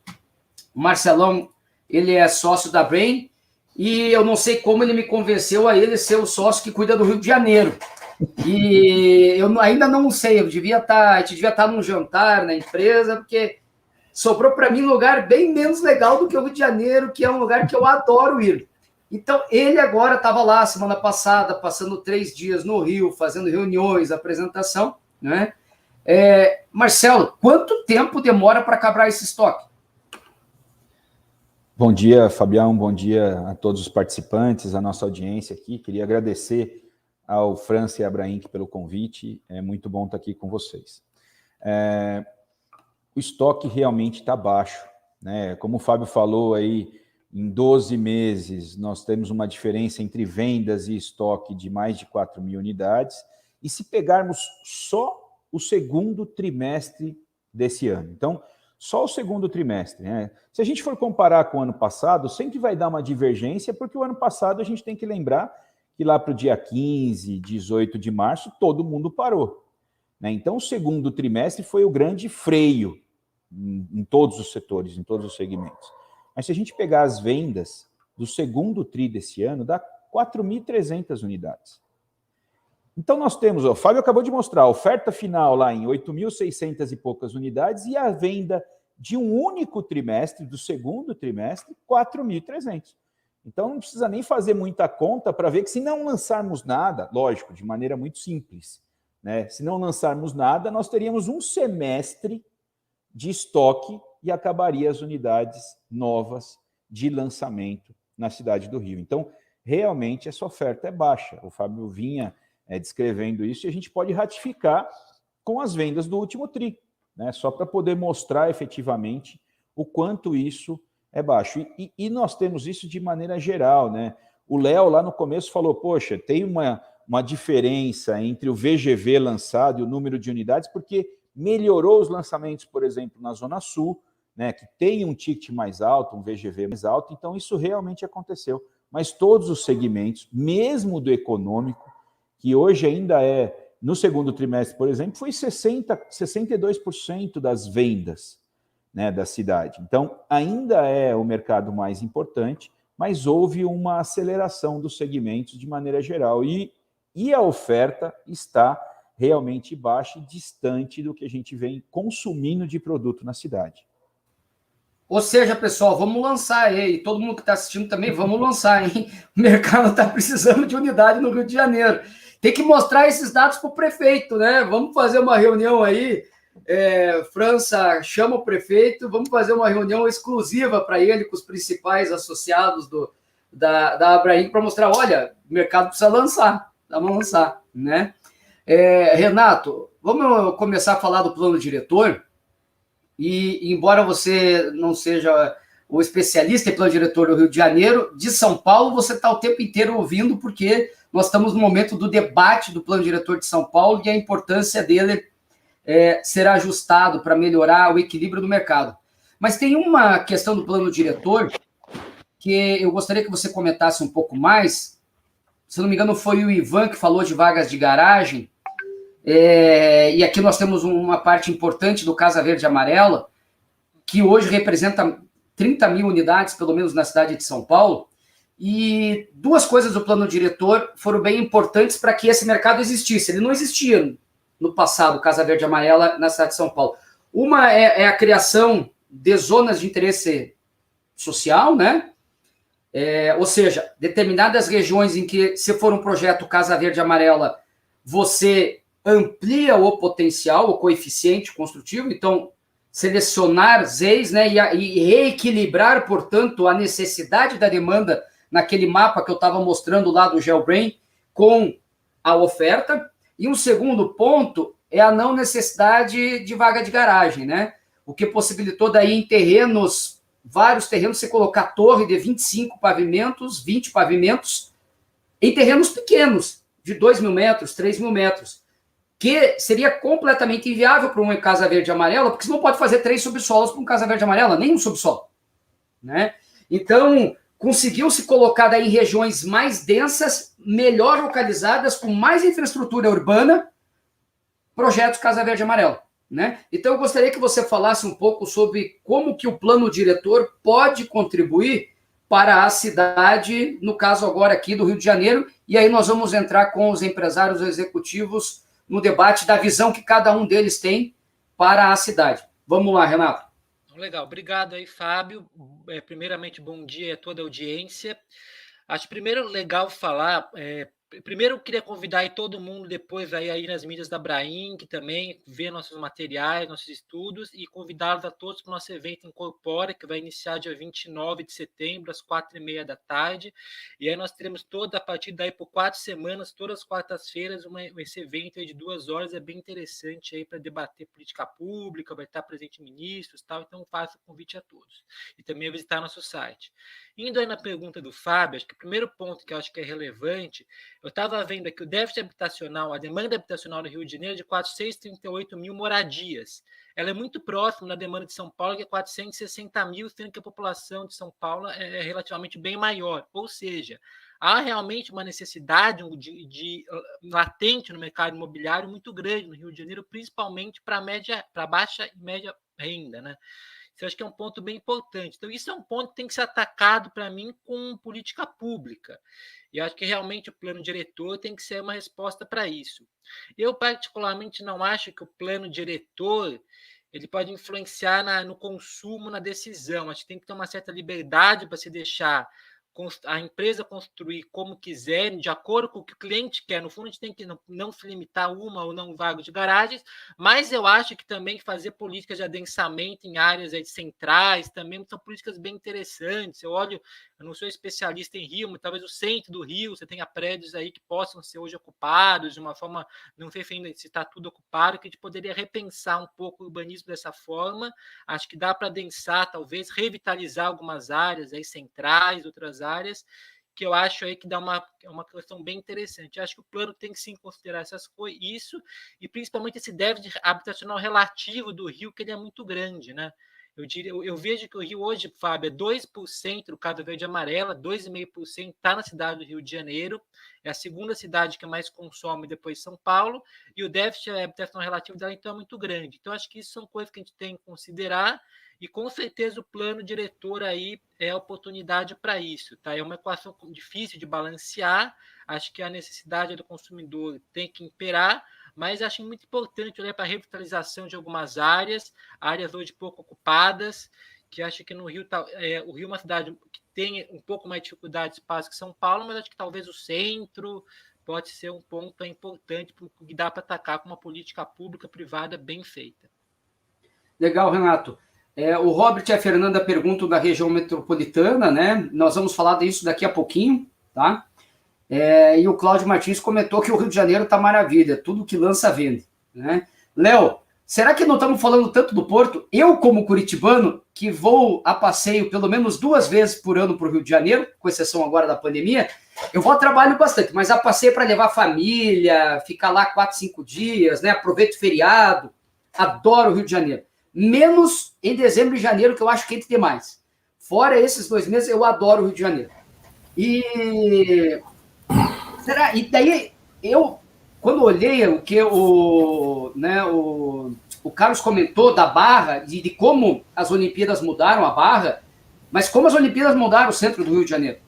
ele é sócio da Brain, e eu não sei como ele me convenceu a ele ser o sócio que cuida do Rio de Janeiro. E eu ainda não sei, a gente devia estar num jantar na empresa, porque sobrou para mim um lugar bem menos legal do que o Rio de Janeiro, que é um lugar que eu adoro ir. Então, ele agora estava lá semana passada, passando 3 dias no Rio, fazendo reuniões, apresentação, né? Marcelo, quanto tempo demora para acabar esse estoque? Bom dia, Fabião, bom dia a todos os participantes, a nossa audiência aqui. Queria agradecer ao França e à Abrainc pelo convite, é muito bom estar aqui com vocês. O estoque realmente está baixo, né? Como o Fábio falou aí, em 12 meses nós temos uma diferença entre vendas e estoque de mais de 4 mil unidades, e se pegarmos só o segundo trimestre desse ano, então, só o segundo trimestre, né? Se a gente for comparar com o ano passado, sempre vai dar uma divergência, porque o ano passado a gente tem que lembrar que lá para o dia 15, 18 de março, todo mundo parou, né? Então, o segundo trimestre foi o grande freio em todos os setores, em todos os segmentos. Mas se a gente pegar as vendas do segundo tri desse ano, dá 4.300 unidades. Então nós temos, o Fábio acabou de mostrar, a oferta final lá em 8.600 e poucas unidades e a venda de um único trimestre, do segundo trimestre, 4.300. Então não precisa nem fazer muita conta para ver que se não lançarmos nada, lógico, de maneira muito simples, né? Se não lançarmos nada, nós teríamos um semestre de estoque e acabaria as unidades novas de lançamento na cidade do Rio. Então, realmente, essa oferta é baixa. O Fábio vinha descrevendo isso e a gente pode ratificar com as vendas do último TRI, né? Só para poder mostrar efetivamente o quanto isso é baixo. E nós temos isso de maneira geral, né? O Léo, lá no começo, falou, poxa, tem uma diferença entre o VGV lançado e o número de unidades, porque melhorou os lançamentos, por exemplo, na Zona Sul, né, que tem um ticket mais alto, um VGV mais alto, então isso realmente aconteceu. Mas todos os segmentos, mesmo do econômico, que hoje ainda no segundo trimestre, por exemplo, foi 62% das vendas, né, da cidade. Então, ainda é o mercado mais importante, mas houve uma aceleração dos segmentos de maneira geral. E a oferta está realmente baixa e distante do que a gente vem consumindo de produto na cidade. Ou seja, pessoal, vamos lançar aí. Todo mundo que está assistindo também, vamos lançar, hein? O mercado está precisando de unidade no Rio de Janeiro. Tem que mostrar esses dados para o prefeito, né? Vamos fazer uma reunião aí. França, chama o prefeito, vamos fazer uma reunião exclusiva para ele, com os principais associados da Abraim, para mostrar, olha, o mercado precisa lançar, vamos lançar, né? Renato, vamos começar a falar do plano diretor, e embora você não seja o especialista em plano diretor do Rio de Janeiro, de São Paulo você está o tempo inteiro ouvindo, porque nós estamos no momento do debate do plano diretor de São Paulo e a importância dele ser ajustado para melhorar o equilíbrio do mercado. Mas tem uma questão do plano diretor que eu gostaria que você comentasse um pouco mais. Se não me engano, foi o Ivan que falou de vagas de garagem, e aqui nós temos uma parte importante do Casa Verde e Amarela, que hoje representa 30 mil unidades, pelo menos na cidade de São Paulo, e duas coisas do plano diretor foram bem importantes para que esse mercado existisse. Ele não existia no passado, Casa Verde e Amarela, na cidade de São Paulo. Uma é a criação de zonas de interesse social, né? Ou seja, determinadas regiões em que, se for um projeto Casa Verde e Amarela, você amplia o potencial, o coeficiente construtivo, então selecionar ZEIs, né, e reequilibrar, portanto, a necessidade da demanda naquele mapa que eu estava mostrando lá do GeoBrain com a oferta. E um segundo ponto é a não necessidade de vaga de garagem, né? O que possibilitou daí em terrenos, vários terrenos, você colocar torre de 25 pavimentos, 20 pavimentos, em terrenos pequenos, de 2 mil metros, 3 mil metros, que seria completamente inviável para uma Casa Verde e Amarela, porque você não pode fazer 3 subsolos para um Casa Verde e Amarela, nem um subsolo, né? Então, conseguiu-se colocar daí em regiões mais densas, melhor localizadas, com mais infraestrutura urbana, projetos Casa Verde e Amarela, né? Então, eu gostaria que você falasse um pouco sobre como que o plano diretor pode contribuir para a cidade, no caso agora aqui do Rio de Janeiro, e aí nós vamos entrar com os empresários executivos no debate da visão que cada um deles tem para a cidade. Vamos lá, Renato. Legal, obrigado aí, Fábio. Primeiramente, bom dia a toda a audiência. Acho primeiro legal falar, primeiro eu queria convidar aí todo mundo depois aí nas mídias da Abraim, que também vê nossos materiais, nossos estudos, e convidá-los a todos para o nosso evento Incorpora, que vai iniciar dia 29 de setembro, às 4h30 da tarde, e aí nós teremos a partir daí por 4 semanas, todas as quartas-feiras, esse evento aí de 2 horas, é bem interessante aí para debater política pública, vai estar presente ministros e tal, então faço o convite a todos. E também visitar nosso site. Indo aí na pergunta do Fábio, acho que o primeiro ponto que eu acho que é relevante, eu estava vendo aqui o déficit habitacional, a demanda habitacional no Rio de Janeiro é de 438 mil moradias. Ela é muito próxima da demanda de São Paulo, que é 460 mil, sendo que a população de São Paulo é relativamente bem maior. Ou seja, há realmente uma necessidade latente no mercado imobiliário muito grande no Rio de Janeiro, principalmente para baixa e média renda, né? Isso eu acho que é um ponto bem importante. Então, isso é um ponto que tem que ser atacado, para mim, com política pública. E eu acho que realmente o plano diretor tem que ser uma resposta para isso. Eu, particularmente, não acho que o plano diretor ele pode influenciar no consumo, na decisão. Acho que tem que ter uma certa liberdade para se deixar a empresa construir como quiser, de acordo com o que o cliente quer. No fundo, a gente tem que não se limitar a uma ou não vaga de garagens, mas eu acho que também fazer políticas de adensamento em áreas aí centrais também são políticas bem interessantes. Eu não sou especialista em Rio, mas talvez o centro do Rio, você tenha prédios aí que possam ser hoje ocupados de uma forma, não sei se está tudo ocupado, que a gente poderia repensar um pouco o urbanismo dessa forma. Acho que dá para adensar, talvez, revitalizar algumas áreas aí centrais, outras áreas, que eu acho aí que dá uma questão bem interessante. Eu acho que o plano tem que sim considerar essas coisas, isso, e principalmente esse déficit habitacional relativo do Rio, que ele é muito grande, né? Eu vejo que o Rio hoje, Fábio, é 2% do Casa Verde e Amarela, 2,5% está na cidade do Rio de Janeiro, é a segunda cidade que mais consome depois de São Paulo, e o déficit habitacional relativo dela, então, é muito grande. Então, acho que isso são coisas que a gente tem que considerar, e com certeza o plano diretor aí é a oportunidade para isso, tá? É uma equação difícil de balancear, acho que a necessidade do consumidor tem que imperar, mas acho muito importante olhar para a revitalização de algumas áreas hoje pouco ocupadas, que acho que no Rio, o Rio é uma cidade que tem um pouco mais de dificuldade de espaço que São Paulo, mas acho que talvez o centro pode ser um ponto importante que dá para atacar com uma política pública privada bem feita. Legal, Renato. O Robert e a Fernanda perguntam da região metropolitana, né? Nós vamos falar disso daqui a pouquinho, tá? E o Cláudio Martins comentou que o Rio de Janeiro está maravilha, tudo que lança vende, né? Léo, será que não estamos falando tanto do Porto? Eu, como curitibano, que vou a passeio pelo menos 2 vezes por ano para o Rio de Janeiro, com exceção agora da pandemia, eu vou a trabalho bastante, mas a passeio para levar família, ficar lá 4, 5 dias, né? Aproveito o feriado, adoro o Rio de Janeiro. Menos em dezembro e janeiro, que eu acho quente demais. Fora esses 2 meses, eu adoro o Rio de Janeiro. E daí, eu, quando olhei o que o Carlos comentou da Barra, de como as Olimpíadas mudaram a Barra, mas como as Olimpíadas mudaram o centro do Rio de Janeiro.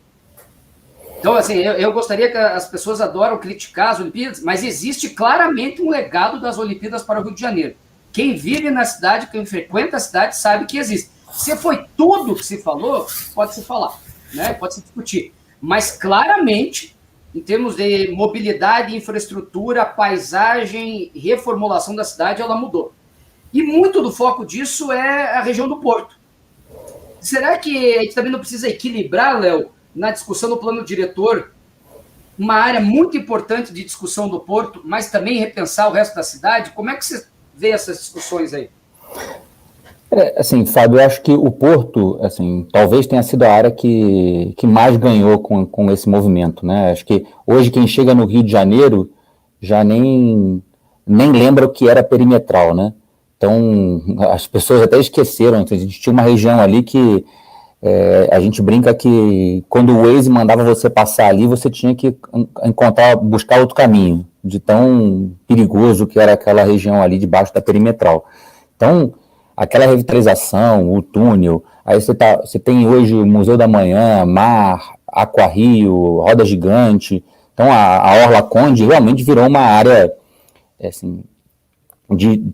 Então, assim, eu gostaria que as pessoas adoram criticar as Olimpíadas, mas existe claramente um legado das Olimpíadas para o Rio de Janeiro. Quem vive na cidade, quem frequenta a cidade, sabe que existe. Se foi tudo que se falou, pode se falar, né? Pode se discutir. Mas, claramente, em termos de mobilidade, infraestrutura, paisagem, reformulação da cidade, ela mudou. E muito do foco disso é a região do Porto. Será que a gente também não precisa equilibrar, Léo, na discussão do plano diretor, uma área muito importante de discussão do Porto, mas também repensar o resto da cidade? Como é que você vê essas discussões aí? Assim, Fábio, eu acho que o Porto, assim, talvez tenha sido a área que mais ganhou com esse movimento, né? Acho que hoje quem chega no Rio de Janeiro já nem lembra o que era perimetral, né? Então, as pessoas até esqueceram, a gente tinha uma região ali que a gente brinca que quando o Waze mandava você passar ali, você tinha que buscar outro caminho, de tão perigoso que era aquela região ali debaixo da perimetral. Então, aquela revitalização, o túnel, aí você tem hoje o Museu da Manhã, Mar, Aquarrio, Roda Gigante. Então, a Orla Conde realmente virou uma área, assim,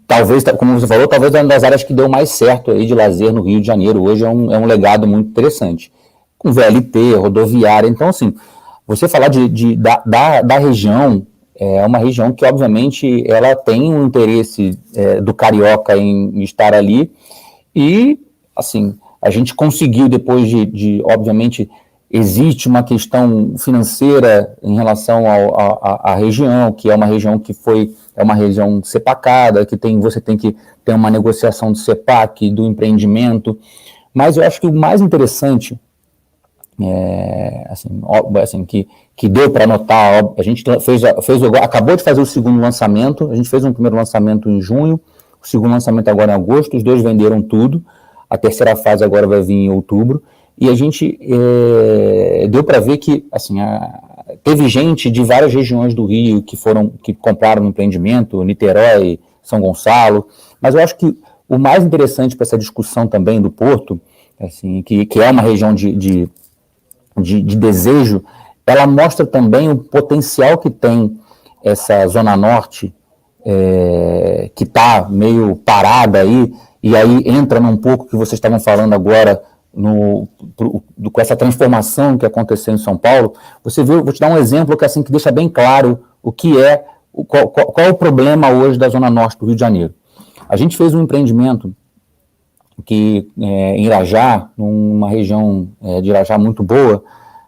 talvez, como você falou, talvez uma das áreas que deu mais certo aí de lazer no Rio de Janeiro. Hoje é um legado muito interessante, com VLT, rodoviária. Então, assim, você falar da região, é uma região que, obviamente, ela tem um interesse do carioca em estar ali, e, assim, a gente conseguiu, depois obviamente, existe uma questão financeira em relação à região, que é uma região que é uma região sepacada, que você tem que ter uma negociação do CEPAC, do empreendimento, mas eu acho que o mais interessante, que deu para notar, a gente acabou de fazer o segundo lançamento, a gente fez um primeiro lançamento em junho, o segundo lançamento agora em agosto, os 2 venderam tudo, a terceira fase agora vai vir em outubro, e a gente deu para ver que, assim, teve gente de várias regiões do Rio que compraram no empreendimento, Niterói, São Gonçalo, mas eu acho que o mais interessante para essa discussão também do Porto, assim, que é uma região de desejo, ela mostra também o potencial que tem essa Zona Norte, que está meio parada aí, e aí entra num pouco que vocês estavam falando agora com essa transformação que aconteceu em São Paulo, você vê, vou te dar um exemplo que, assim, que deixa bem claro o que é, qual é o problema hoje da Zona Norte do Rio de Janeiro. A gente fez um empreendimento que, em Irajá, numa região de Irajá muito boa,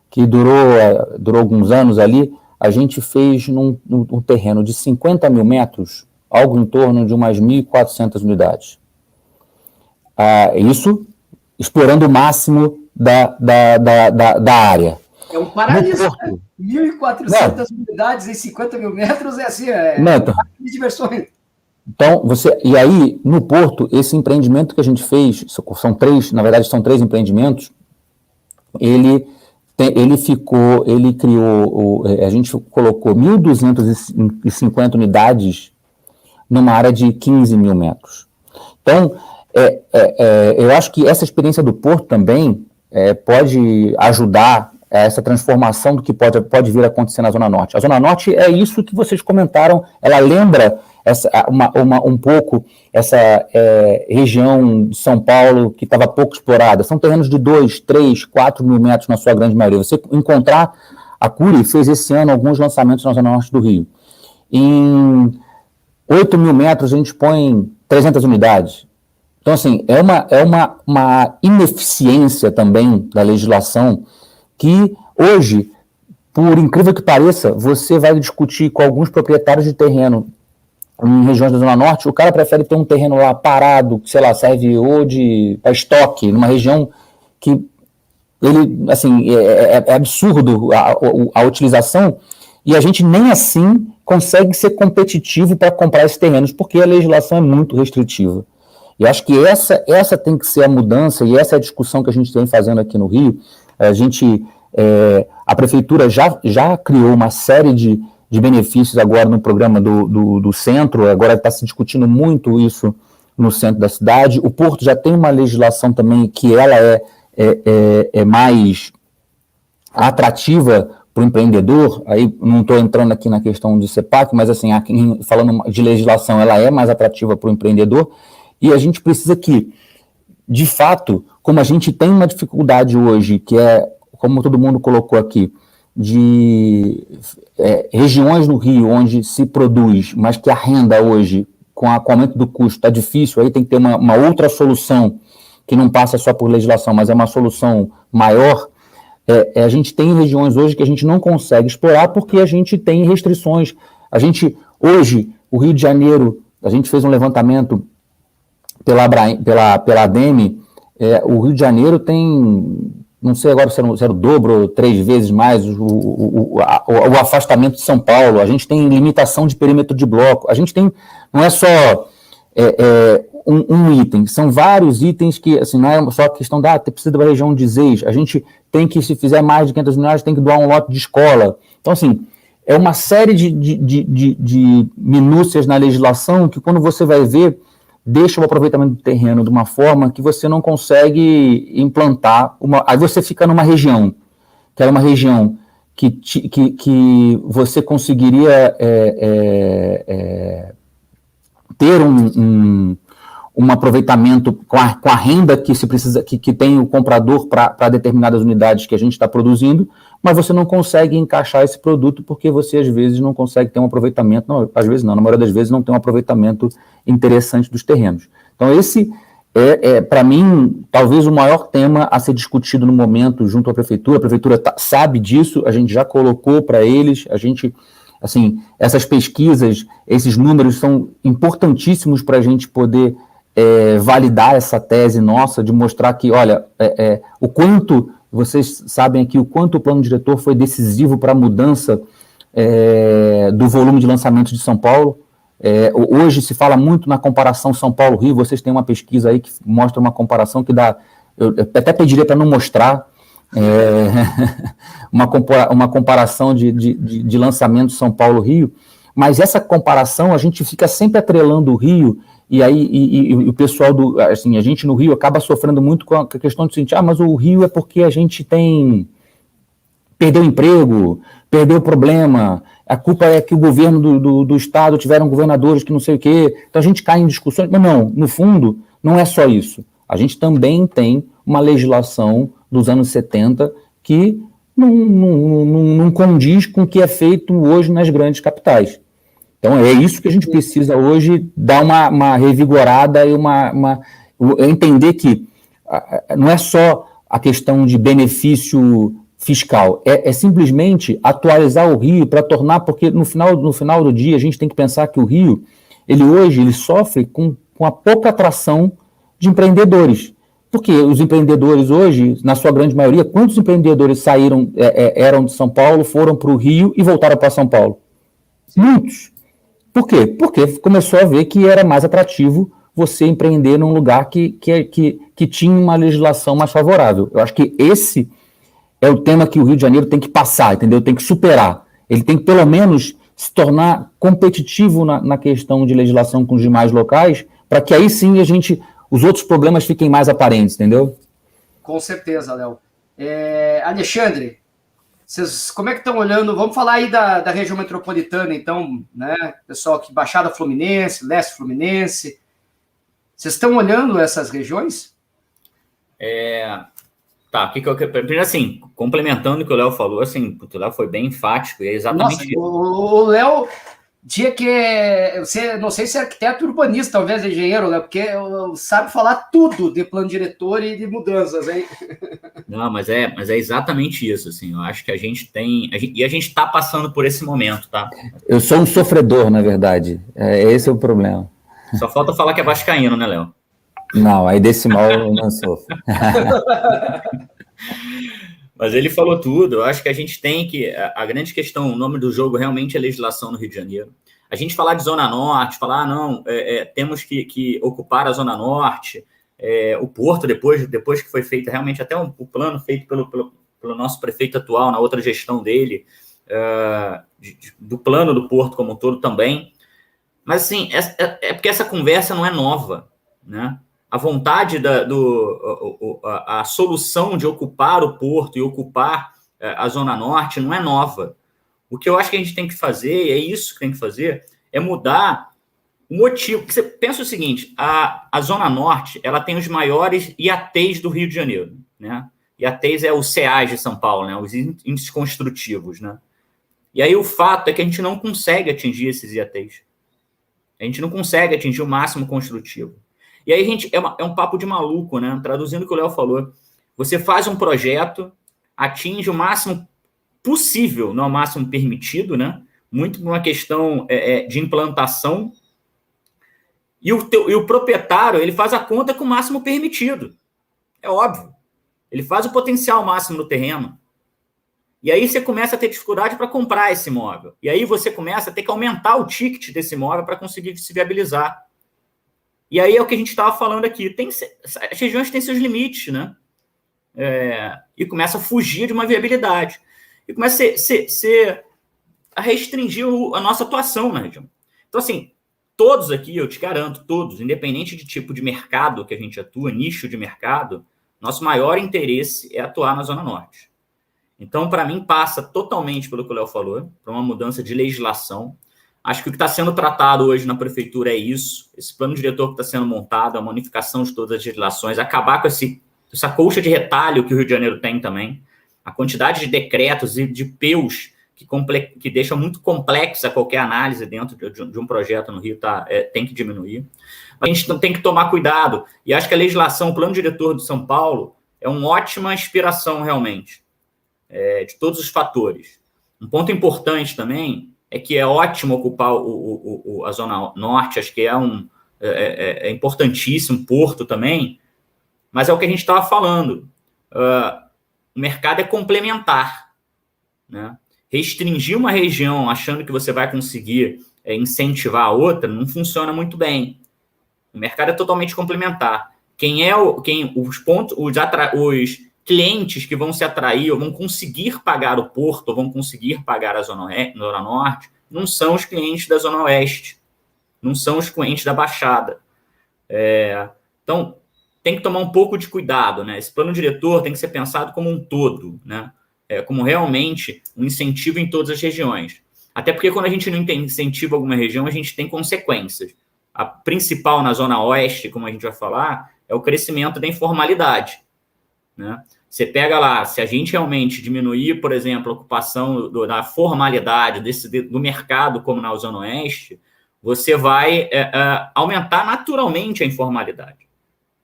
que durou alguns anos ali. A gente fez num terreno de 50 mil metros, algo em torno de umas 1.400 unidades. Isso explorando o máximo da área. É um paraíso, né? 1.400 unidades em 50 mil metros, é assim, de diversões. Então, e aí, no Porto, esse empreendimento que a gente fez, na verdade são 3 empreendimentos, a gente colocou 1.250 unidades numa área de 15 mil metros. Então, eu acho que essa experiência do Porto também pode ajudar essa transformação do que pode vir a acontecer na Zona Norte. A Zona Norte é isso que vocês comentaram, ela lembra um pouco essa região de São Paulo que estava pouco explorada. São terrenos de 2, 3, 4 mil metros na sua grande maioria. Você encontrar, a Cury fez esse ano alguns lançamentos na Zona Norte do Rio. Em 8 mil metros a gente põe 300 unidades. Então, assim, é uma ineficiência também da legislação que hoje, por incrível que pareça, você vai discutir com alguns proprietários de terreno em regiões da Zona Norte, o cara prefere ter um terreno lá parado, que, sei lá, serve ou para estoque, numa região que ele, assim, é absurdo a utilização, e a gente nem assim consegue ser competitivo para comprar esses terrenos, porque a legislação é muito restritiva. E acho que essa tem que ser a mudança, e essa é a discussão que a gente vem fazendo aqui no Rio. A prefeitura já criou uma série de benefícios agora no programa do centro, agora está se discutindo muito isso no centro da cidade. O Porto já tem uma legislação também que ela é mais atrativa para o empreendedor. Aí não estou entrando aqui na questão de CEPAC, mas assim, aqui, falando de legislação, ela é mais atrativa para o empreendedor, e a gente precisa que, de fato, como a gente tem uma dificuldade hoje, que é, como todo mundo colocou aqui, de regiões no Rio onde se produz, mas que a renda hoje, com o aumento do custo, está difícil, aí tem que ter uma outra solução, que não passa só por legislação, mas é uma solução maior. A gente tem regiões hoje que a gente não consegue explorar porque a gente tem restrições. Hoje, o Rio de Janeiro, a gente fez um levantamento pela ADEME, o Rio de Janeiro tem, não sei agora se era o dobro ou 3 vezes mais o afastamento de São Paulo. A gente tem limitação de perímetro de bloco. A gente tem, não é só um item, são vários itens que, assim, não é só a questão precisa da região de ZEIS. A gente tem que, se fizer mais de 500 unidades, tem que doar um lote de escola. Então, assim, é uma série de minúcias na legislação que, quando você vai ver, deixa o aproveitamento do terreno de uma forma que você não consegue implantar. Aí você fica numa região, que era uma região que você conseguiria ter um aproveitamento com a renda que se precisa, que tem o comprador para determinadas unidades que a gente está produzindo, mas você não consegue encaixar esse produto porque você, às vezes, não consegue ter um aproveitamento, não, às vezes não, na maioria das vezes não tem um aproveitamento interessante dos terrenos. Então, esse para mim, talvez o maior tema a ser discutido no momento junto à prefeitura. A prefeitura sabe disso, a gente já colocou para eles, assim, essas pesquisas, esses números são importantíssimos para a gente poder validar essa tese nossa, de mostrar que, olha, o quanto, vocês sabem aqui, o quanto o plano diretor foi decisivo para a mudança do volume de lançamentos de São Paulo. Hoje se fala muito na comparação São Paulo-Rio, vocês têm uma pesquisa aí que mostra uma comparação que dá, eu até pediria para não mostrar, uma comparação de lançamento São Paulo-Rio, mas essa comparação a gente fica sempre atrelando o Rio, e aí o pessoal assim, a gente no Rio acaba sofrendo muito com a questão de sentir, mas o Rio é porque a gente perdeu emprego, perdeu problema, a culpa é que o governo do estado tiveram governadores que não sei o quê, então a gente cai em discussões, mas não, no fundo, não é só isso. A gente também tem uma legislação dos anos 70 que não condiz com o que é feito hoje nas grandes capitais. Então, é isso que a gente precisa hoje dar uma revigorada e entender que não é só a questão de benefício fiscal, é simplesmente atualizar o Rio para tornar, porque no final do dia a gente tem que pensar que o Rio, ele sofre com a pouca atração de empreendedores. Porque os empreendedores hoje, na sua grande maioria, quantos empreendedores saíram, eram de São Paulo, foram para o Rio e voltaram para São Paulo? Muitos. Por quê? Porque começou a ver que era mais atrativo você empreender num lugar que tinha uma legislação mais favorável. Eu acho que esse é o tema que o Rio de Janeiro tem que passar, entendeu? Tem que superar. Ele tem que, pelo menos, se tornar competitivo na questão de legislação com os demais locais, para que aí sim os outros problemas fiquem mais aparentes, entendeu? Com certeza, Léo. Alexandre, vocês como é que estão olhando? Vamos falar aí da região metropolitana, então, né? Pessoal aqui, Baixada Fluminense, Leste Fluminense. Vocês estão olhando essas regiões? Tá, primeiro, assim, complementando o que o Léo falou, assim, o Léo foi bem enfático, e é exatamente isso. O Léo, não sei se é arquiteto urbanista, talvez engenheiro, Léo, porque sabe falar tudo de plano diretor e de mudanças, hein? Não, mas é exatamente isso, assim, eu acho que a gente está passando por esse momento, tá? Eu sou um sofredor, na verdade, esse é o problema. Só falta falar que é vascaíno, né, Léo? Não, aí desse mal eu não sofro. Mas ele falou tudo. Eu acho que a gente tem que... A grande questão, o nome do jogo realmente é legislação no Rio de Janeiro. A gente falar de Zona Norte, falar, temos que ocupar a Zona Norte, o Porto, depois que foi feito realmente até o plano feito pelo nosso prefeito atual, na outra gestão dele, do plano do Porto como um todo também. Mas, assim, é porque essa conversa não é nova, né? A vontade a solução de ocupar o Porto e ocupar a Zona Norte não é nova. O que eu acho que a gente tem que fazer, é isso que tem que fazer, é mudar o motivo. Porque você pensa o seguinte, a Zona Norte, ela tem os maiores IATs do Rio de Janeiro, né? IATs é o CEAs de São Paulo, né? Os índices construtivos, né? E aí o fato é que a gente não consegue atingir esses IATs. A gente não consegue atingir o máximo construtivo. E aí, gente, é um papo de maluco, né? Traduzindo o que o Léo falou. Você faz um projeto, atinge o máximo possível, não o máximo permitido, né? Muito por uma questão de implantação. E o proprietário, ele faz a conta com o máximo permitido. É óbvio. Ele faz o potencial máximo no terreno. E aí você começa a ter dificuldade para comprar esse imóvel. E aí você começa a ter que aumentar o ticket desse imóvel para conseguir se viabilizar. E aí é o que a gente estava falando aqui. As regiões têm seus limites, né? E começa a fugir de uma viabilidade. E começa a restringir a nossa atuação na região. Então, assim, todos aqui, eu te garanto, todos, independente de tipo de mercado que a gente atua, nicho de mercado, nosso maior interesse é atuar na Zona Norte. Então, para mim, passa totalmente pelo que o Léo falou, para uma mudança de legislação. Acho que o que está sendo tratado hoje na prefeitura é isso, esse plano diretor que está sendo montado, a unificação de todas as legislações, acabar com essa colcha de retalho que o Rio de Janeiro tem também, a quantidade de decretos e de PEUs que deixam muito complexa qualquer análise dentro de um projeto no Rio, tem que diminuir. A gente tem que tomar cuidado, e acho que a legislação, o plano diretor de São Paulo, é uma ótima inspiração realmente, de todos os fatores. Um ponto importante também é que é ótimo ocupar a Zona Norte, acho que é importantíssimo, Porto também, mas é o que a gente estava falando. O mercado é complementar, né? Restringir uma região achando que você vai conseguir incentivar a outra não funciona muito bem. O mercado é totalmente complementar. Os clientes que vão se atrair ou vão conseguir pagar o Porto ou vão conseguir pagar a Zona Norte não são os clientes da Zona Oeste, não são os clientes da Baixada. Então, tem que tomar um pouco de cuidado, né? Esse plano diretor tem que ser pensado como um todo, né? Como realmente um incentivo em todas as regiões. Até porque quando a gente não incentiva alguma região, a gente tem consequências. A principal na Zona Oeste, como a gente vai falar, é o crescimento da informalidade. né? Você pega lá, se a gente realmente diminuir, por exemplo, a ocupação da formalidade do mercado como na Zona Oeste, você vai aumentar naturalmente a informalidade,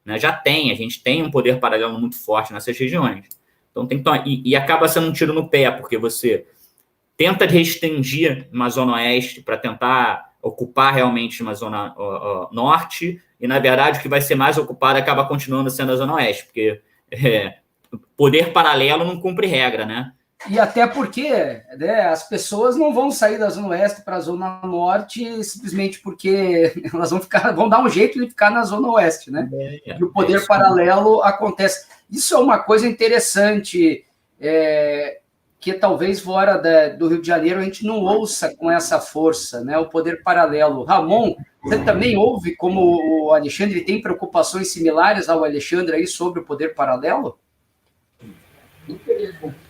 né? A gente tem um poder paralelo muito forte nessas regiões. Então tem que tomar, e acaba sendo um tiro no pé, porque você tenta restringir uma Zona Oeste para tentar ocupar realmente uma Zona Norte, e na verdade o que vai ser mais ocupado acaba continuando sendo a Zona Oeste, porque poder paralelo não cumpre regra, né? E até porque, né, as pessoas não vão sair da Zona Oeste para a Zona Norte simplesmente porque elas vão dar um jeito de ficar na Zona Oeste, né? E o poder paralelo acontece. Isso é uma coisa interessante, que talvez fora do Rio de Janeiro a gente não ouça com essa força, né? O poder paralelo. Ramon, você também ouve como o Alexandre tem preocupações similares ao Alexandre aí sobre o poder paralelo?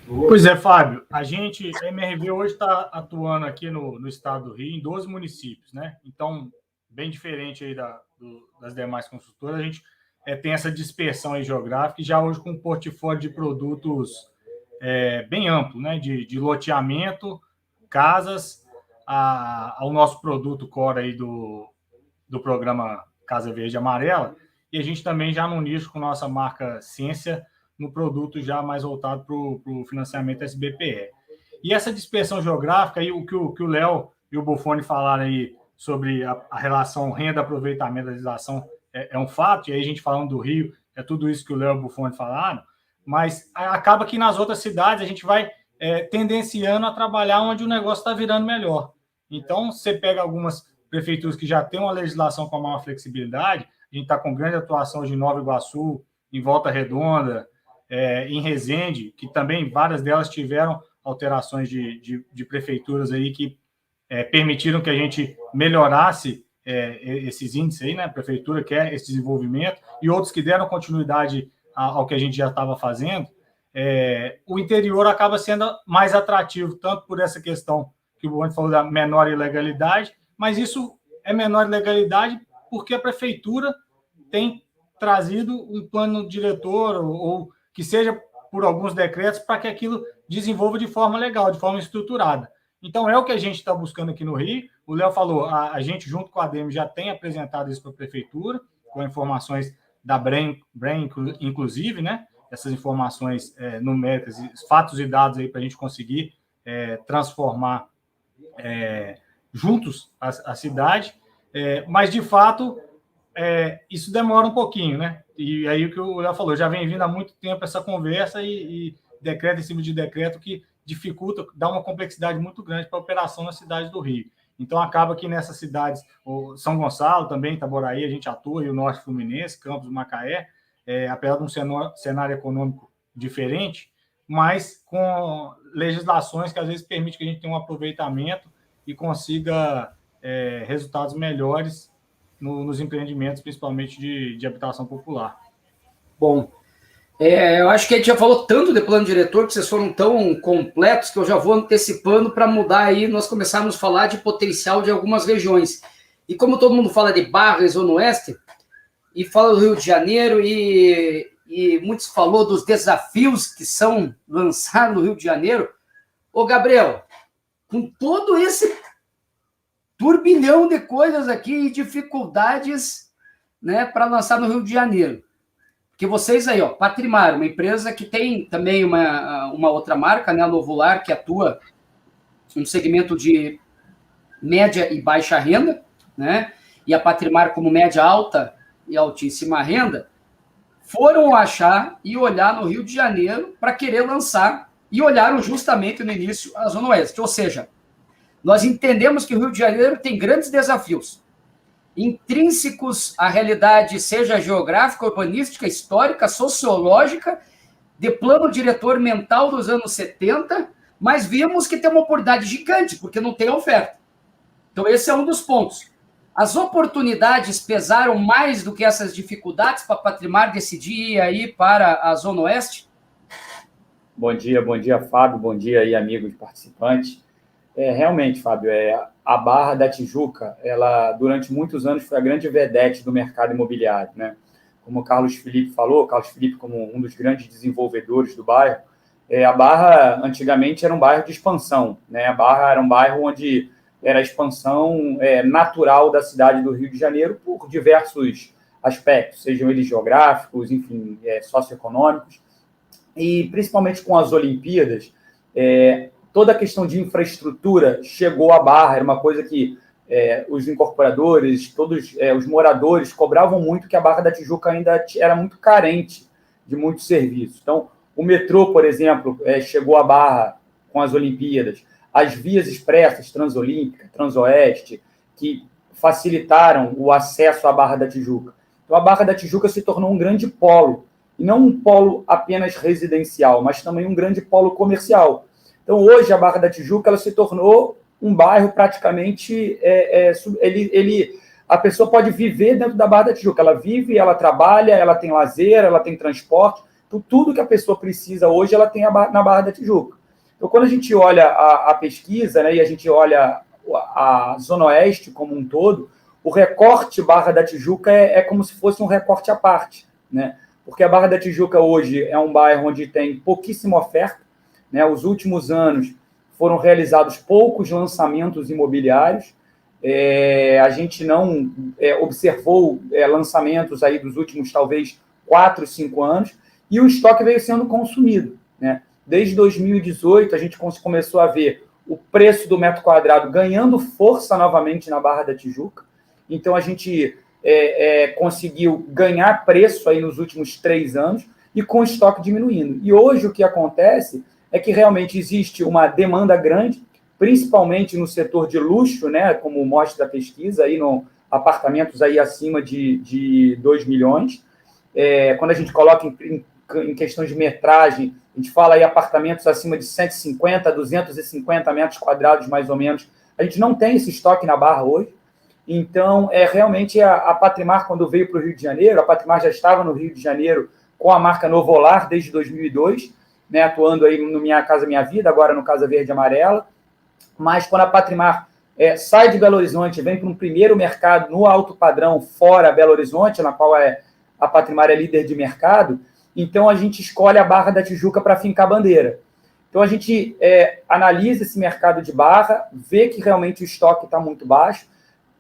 Pois é, Fábio, a MRV hoje está atuando aqui no estado do Rio, em 12 municípios, né? Então, bem diferente aí das demais construtoras, a gente tem essa dispersão aí geográfica, e já hoje com um portfólio de produtos bem amplo, né? De loteamento, casas, ao nosso produto core aí do programa Casa Verde e Amarela, e a gente também já no nicho com nossa marca Ciência, no produto já mais voltado para o financiamento SBPE. E essa dispersão geográfica, aí, o que o Léo e o Buffoni falaram aí sobre a relação renda-aproveitamento da legislação é um fato, e aí a gente falando do Rio, é tudo isso que o Léo e o Buffoni falaram, mas acaba que nas outras cidades a gente vai tendenciando a trabalhar onde o negócio está virando melhor. Então, você pega algumas prefeituras que já têm uma legislação com maior flexibilidade, a gente está com grande atuação de Nova Iguaçu, em Volta Redonda, em Resende, que também várias delas tiveram alterações de prefeituras aí que permitiram que a gente melhorasse esses índices aí, né? A prefeitura quer esse desenvolvimento, e outros que deram continuidade ao que a gente já estava fazendo. O interior acaba sendo mais atrativo, tanto por essa questão que o Buoni falou da menor ilegalidade, mas isso é menor ilegalidade porque a prefeitura tem trazido um plano diretor ou que seja por alguns decretos para que aquilo desenvolva de forma legal, de forma estruturada. Então, é o que a gente está buscando aqui no Rio. O Léo falou, a gente, junto com a ADEME, já tem apresentado isso para a prefeitura, com informações da BREM, inclusive, né? Essas informações numéricas, fatos e dados aí para a gente conseguir transformar juntos a cidade. Mas, de fato, isso demora um pouquinho, né? E aí o que o Léo falou, já vem vindo há muito tempo essa conversa e decreto em cima de decreto que dificulta, dá uma complexidade muito grande para a operação na cidade do Rio. Então, acaba que nessas cidades, o São Gonçalo também, Itaboraí, a gente atua, e o Norte Fluminense, Campos, Macaé, apesar de um cenário econômico diferente, mas com legislações que às vezes permitem que a gente tenha um aproveitamento e consiga resultados melhores nos empreendimentos, principalmente de habitação popular. Bom, eu acho que a gente já falou tanto de plano diretor, que vocês foram tão completos, que eu já vou antecipando para mudar aí, nós começarmos a falar de potencial de algumas regiões. E como todo mundo fala de Barra e Zona Oeste, e fala do Rio de Janeiro, e muitos falou dos desafios que são lançados no Rio de Janeiro. Ô, Gabriel, com todo esse turbilhão de coisas aqui e dificuldades, né, para lançar no Rio de Janeiro. Porque vocês aí, Patrimar, uma empresa que tem também uma outra marca, né, a Novular, que atua no segmento de média e baixa renda, né, e a Patrimar como média alta e altíssima renda, foram achar e olhar no Rio de Janeiro para querer lançar, e olharam justamente no início a Zona Oeste. Ou seja, nós entendemos que o Rio de Janeiro tem grandes desafios, intrínsecos à realidade, seja geográfica, urbanística, histórica, sociológica, de plano diretor mental dos anos 70, mas vimos que tem uma oportunidade gigante, porque não tem oferta. Então, esse é um dos pontos. As oportunidades pesaram mais do que essas dificuldades para a Patrimar decidir ir aí para a Zona Oeste? Bom dia, Fábio. Bom dia aí, amigos participantes. Realmente, Fábio, a Barra da Tijuca, ela durante muitos anos foi a grande vedete do mercado imobiliário, né? como o Carlos Felipe falou, Carlos Felipe como um dos grandes desenvolvedores do bairro, a Barra antigamente era um bairro de expansão, né? A Barra era um bairro onde era a expansão natural da cidade do Rio de Janeiro por diversos aspectos, sejam eles geográficos, enfim, socioeconômicos, e principalmente com as Olimpíadas, toda a questão de infraestrutura chegou à Barra, era uma coisa que os incorporadores, todos os moradores cobravam muito, que a Barra da Tijuca ainda era muito carente de muitos serviços. Então, o metrô, por exemplo, chegou à Barra com as Olimpíadas, as vias expressas, Transolímpica, Transoeste, que facilitaram o acesso à Barra da Tijuca. Então, a Barra da Tijuca se tornou um grande polo, e não um polo apenas residencial, mas também um grande polo comercial. Então, hoje, a Barra da Tijuca ela se tornou um bairro praticamente... a pessoa pode viver dentro da Barra da Tijuca. Ela vive, ela trabalha, ela tem lazer, ela tem transporte. Então, tudo que a pessoa precisa hoje, ela tem na Barra da Tijuca. Então, quando a gente olha a pesquisa, né, e a gente olha a Zona Oeste como um todo, o recorte Barra da Tijuca é como se fosse um recorte à parte, né? Porque a Barra da Tijuca hoje é um bairro onde tem pouquíssima oferta, né? Os últimos anos foram realizados poucos lançamentos imobiliários, a gente não observou lançamentos aí dos últimos, talvez, 4, 5 anos, e o estoque veio sendo consumido, né? Desde 2018, a gente começou a ver o preço do metro quadrado ganhando força novamente na Barra da Tijuca. Então, a gente conseguiu ganhar preço aí nos últimos 3 anos e com o estoque diminuindo. E hoje o que acontece é que realmente existe uma demanda grande, principalmente no setor de luxo, né, como mostra a pesquisa, aí no apartamentos aí acima de 2 milhões. Quando a gente coloca em questões de metragem, a gente fala aí apartamentos acima de 150, 250 metros quadrados, mais ou menos. A gente não tem esse estoque na Barra hoje. Então, realmente, a Patrimar, quando veio para o Rio de Janeiro, a Patrimar já estava no Rio de Janeiro com a marca Novolar desde 2002, né, atuando aí no Minha Casa Minha Vida, agora no Casa Verde e Amarela. Mas quando a Patrimar sai de Belo Horizonte, vem para um primeiro mercado no alto padrão, fora Belo Horizonte, na qual a Patrimar é líder de mercado, então a gente escolhe a Barra da Tijuca para fincar bandeira. Então a gente analisa esse mercado de Barra, vê que realmente o estoque está muito baixo,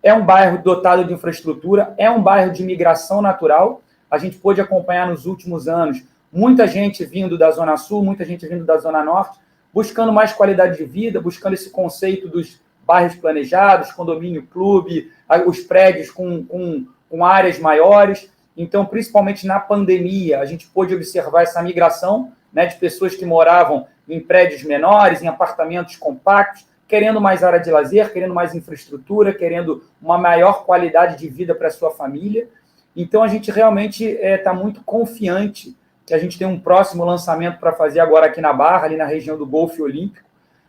é um bairro dotado de infraestrutura, é um bairro de migração natural. A gente pôde acompanhar nos últimos anos muita gente vindo da Zona Sul, muita gente vindo da Zona Norte, buscando mais qualidade de vida, buscando esse conceito dos bairros planejados, condomínio clube, os prédios com áreas maiores. Então, principalmente na pandemia, a gente pôde observar essa migração, né, de pessoas que moravam em prédios menores, em apartamentos compactos, querendo mais área de lazer, querendo mais infraestrutura, querendo uma maior qualidade de vida para a sua família. Então, a gente realmente está muito confiante que a gente tem um próximo lançamento para fazer agora aqui na Barra, ali na região do Golfe Olímpico.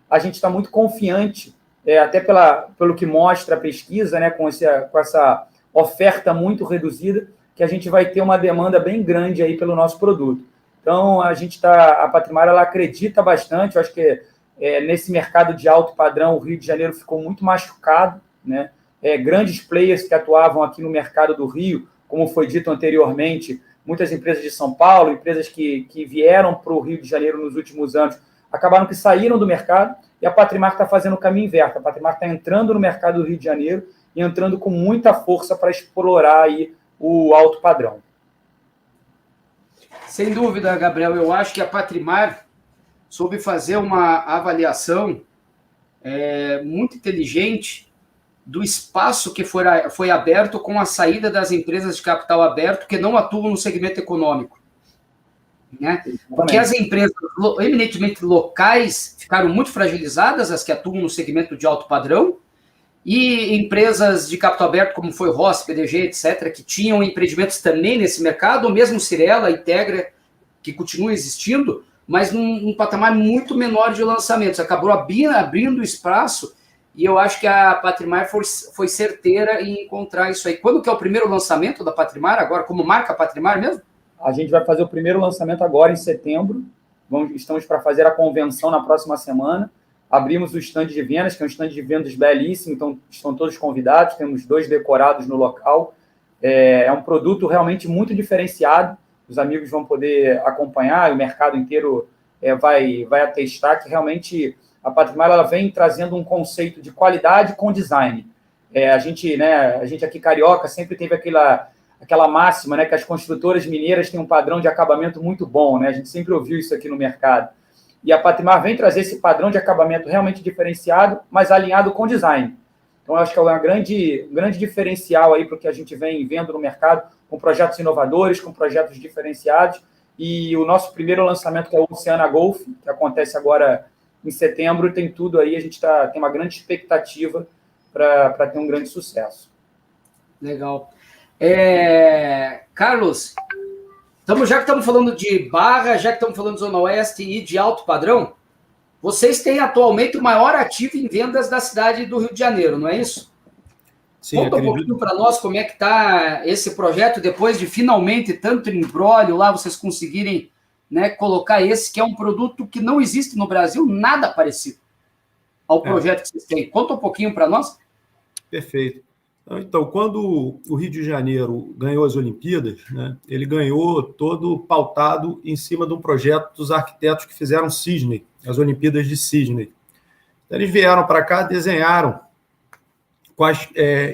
A gente está muito confiante, até pelo que mostra a pesquisa, né, com essa oferta muito reduzida, que a gente vai ter uma demanda bem grande aí pelo nosso produto. Então, a Patrimar, ela acredita bastante. Eu acho que nesse mercado de alto padrão, o Rio de Janeiro ficou muito machucado, né? Grandes players que atuavam aqui no mercado do Rio, como foi dito anteriormente, muitas empresas de São Paulo, empresas que vieram para o Rio de Janeiro nos últimos anos, acabaram que saíram do mercado, e a Patrimar está fazendo o caminho inverso. A Patrimar está entrando no mercado do Rio de Janeiro e entrando com muita força para explorar aí o alto padrão. Sem dúvida, Gabriel, eu acho que a Patrimar soube fazer uma avaliação muito inteligente do espaço que foi aberto com a saída das empresas de capital aberto que não atuam no segmento econômico, né? Porque as empresas eminentemente locais ficaram muito fragilizadas, as que atuam no segmento de alto padrão, e empresas de capital aberto, como foi Ross, PDG, etc., que tinham empreendimentos também nesse mercado, ou mesmo Cirela, Integra, que continua existindo, mas num patamar muito menor de lançamentos. Acabou abrindo espaço, e eu acho que a Patrimar foi certeira em encontrar isso aí. Quando que é o primeiro lançamento da Patrimar, agora, como marca Patrimar mesmo? A gente vai fazer o primeiro lançamento agora em setembro. Estamos para fazer a convenção na próxima semana. Abrimos o stand de vendas, que é um stand de vendas belíssimo, então estão todos convidados, temos 2 decorados no local. É um produto realmente muito diferenciado, os amigos vão poder acompanhar, o mercado inteiro vai atestar que realmente a Patrimar ela vem trazendo um conceito de qualidade com design. A gente aqui carioca sempre teve aquela máxima, né, que as construtoras mineiras têm um padrão de acabamento muito bom, né? A gente sempre ouviu isso aqui no mercado. E a Patrimar vem trazer esse padrão de acabamento realmente diferenciado, mas alinhado com design. Então, eu acho que é um grande diferencial aí para o que a gente vem vendo no mercado, com projetos inovadores, com projetos diferenciados. E o nosso primeiro lançamento, que é o Oceana Golf, que acontece agora em setembro, tem tudo aí, a gente tem uma grande expectativa para ter um grande sucesso. Legal. Carlos, já que estamos falando de Barra, já que estamos falando de Zona Oeste e de alto padrão, vocês têm atualmente o maior ativo em vendas da cidade do Rio de Janeiro, não é isso? Sim, conta um pouquinho para nós como é que está esse projeto, depois de finalmente tanto embrólio lá, vocês conseguirem, né, colocar esse, que é um produto que não existe no Brasil, nada parecido ao projeto que vocês têm. Conta um pouquinho para nós. Perfeito. Então, quando o Rio de Janeiro ganhou as Olimpíadas, né, ele ganhou todo pautado em cima de um projeto dos arquitetos que fizeram Sydney, as Olimpíadas de Sydney. Então, eles vieram para cá, desenharam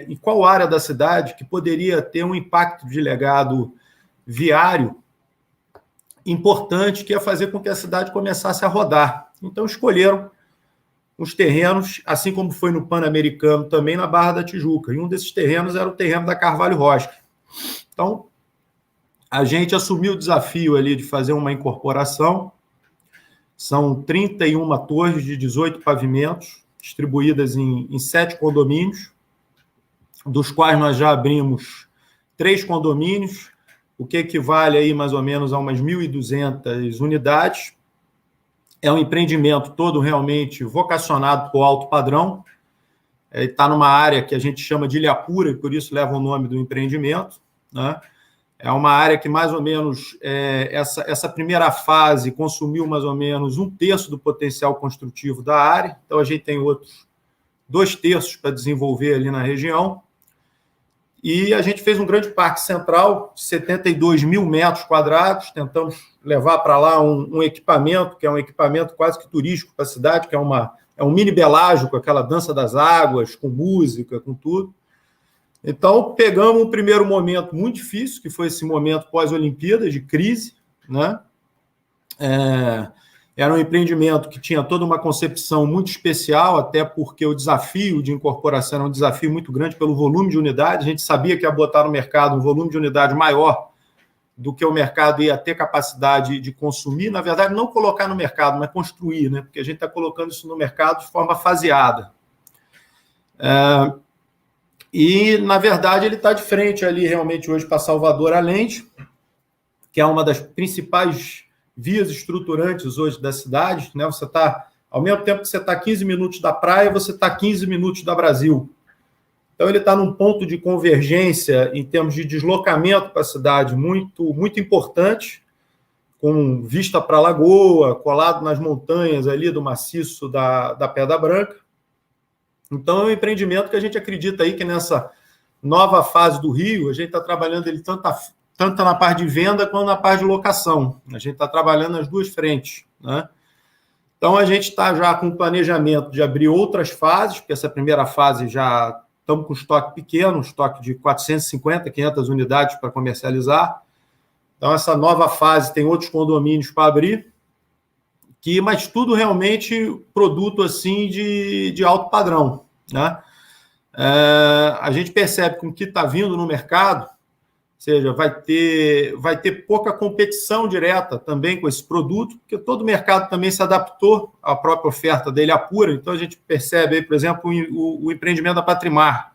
em qual área da cidade que poderia ter um impacto de legado viário importante, que ia fazer com que a cidade começasse a rodar. Então, escolheram os terrenos, assim como foi no Pan-Americano, também na Barra da Tijuca. E um desses terrenos era o terreno da Carvalho Rocha. Então, a gente assumiu o desafio ali de fazer uma incorporação. São 31 torres de 18 pavimentos, distribuídas em 7 condomínios, dos quais nós já abrimos 3 condomínios, o que equivale aí mais ou menos a umas 1.200 unidades. É um empreendimento todo realmente vocacionado para o alto padrão. Está numa área que a gente chama de Ilha Pura, e por isso leva o nome do empreendimento, né? É uma área que mais ou menos, essa primeira fase consumiu mais ou menos 1/3 do potencial construtivo da área. Então, a gente tem outros 2/3 para desenvolver ali na região. E a gente fez um grande parque central, 72 mil metros quadrados. Tentamos levar para lá um equipamento, que é um equipamento quase que turístico para a cidade, que é um mini Belágio, com aquela dança das águas, com música, com tudo. Então, pegamos um primeiro momento muito difícil, que foi esse momento pós-Olimpíada, de crise, né? Era um empreendimento que tinha toda uma concepção muito especial, até porque o desafio de incorporação era um desafio muito grande pelo volume de unidades. A gente sabia que ia botar no mercado um volume de unidade maior do que o mercado ia ter capacidade de consumir. Na verdade, não colocar no mercado, mas construir, né? Porque a gente está colocando isso no mercado de forma faseada. E, na verdade, ele está de frente ali, realmente, hoje, para Salvador Allende, que é uma das principais vias estruturantes hoje da cidade, né? Você está, ao mesmo tempo que você está 15 minutos da praia, você está 15 minutos da Brasil. Então, ele está num ponto de convergência em termos de deslocamento para a cidade muito, muito importante, com vista para a lagoa, colado nas montanhas ali do maciço da Pedra Branca. Então, é um empreendimento que a gente acredita aí que nessa nova fase do Rio, a gente está trabalhando ele tanto na parte de venda quanto na parte de locação. A gente está trabalhando nas duas frentes, né? Então, a gente está já com o planejamento de abrir outras fases, porque essa primeira fase já estamos com estoque pequeno, um estoque de 450, 500 unidades para comercializar. Então, essa nova fase tem outros condomínios para abrir, mas tudo realmente produto assim de alto padrão, né? A gente percebe que o que está vindo no mercado, ou seja, vai ter pouca competição direta também com esse produto, porque todo o mercado também se adaptou à própria oferta da Ilha Pura. Então, a gente percebe aí, por exemplo, o empreendimento da Patrimar.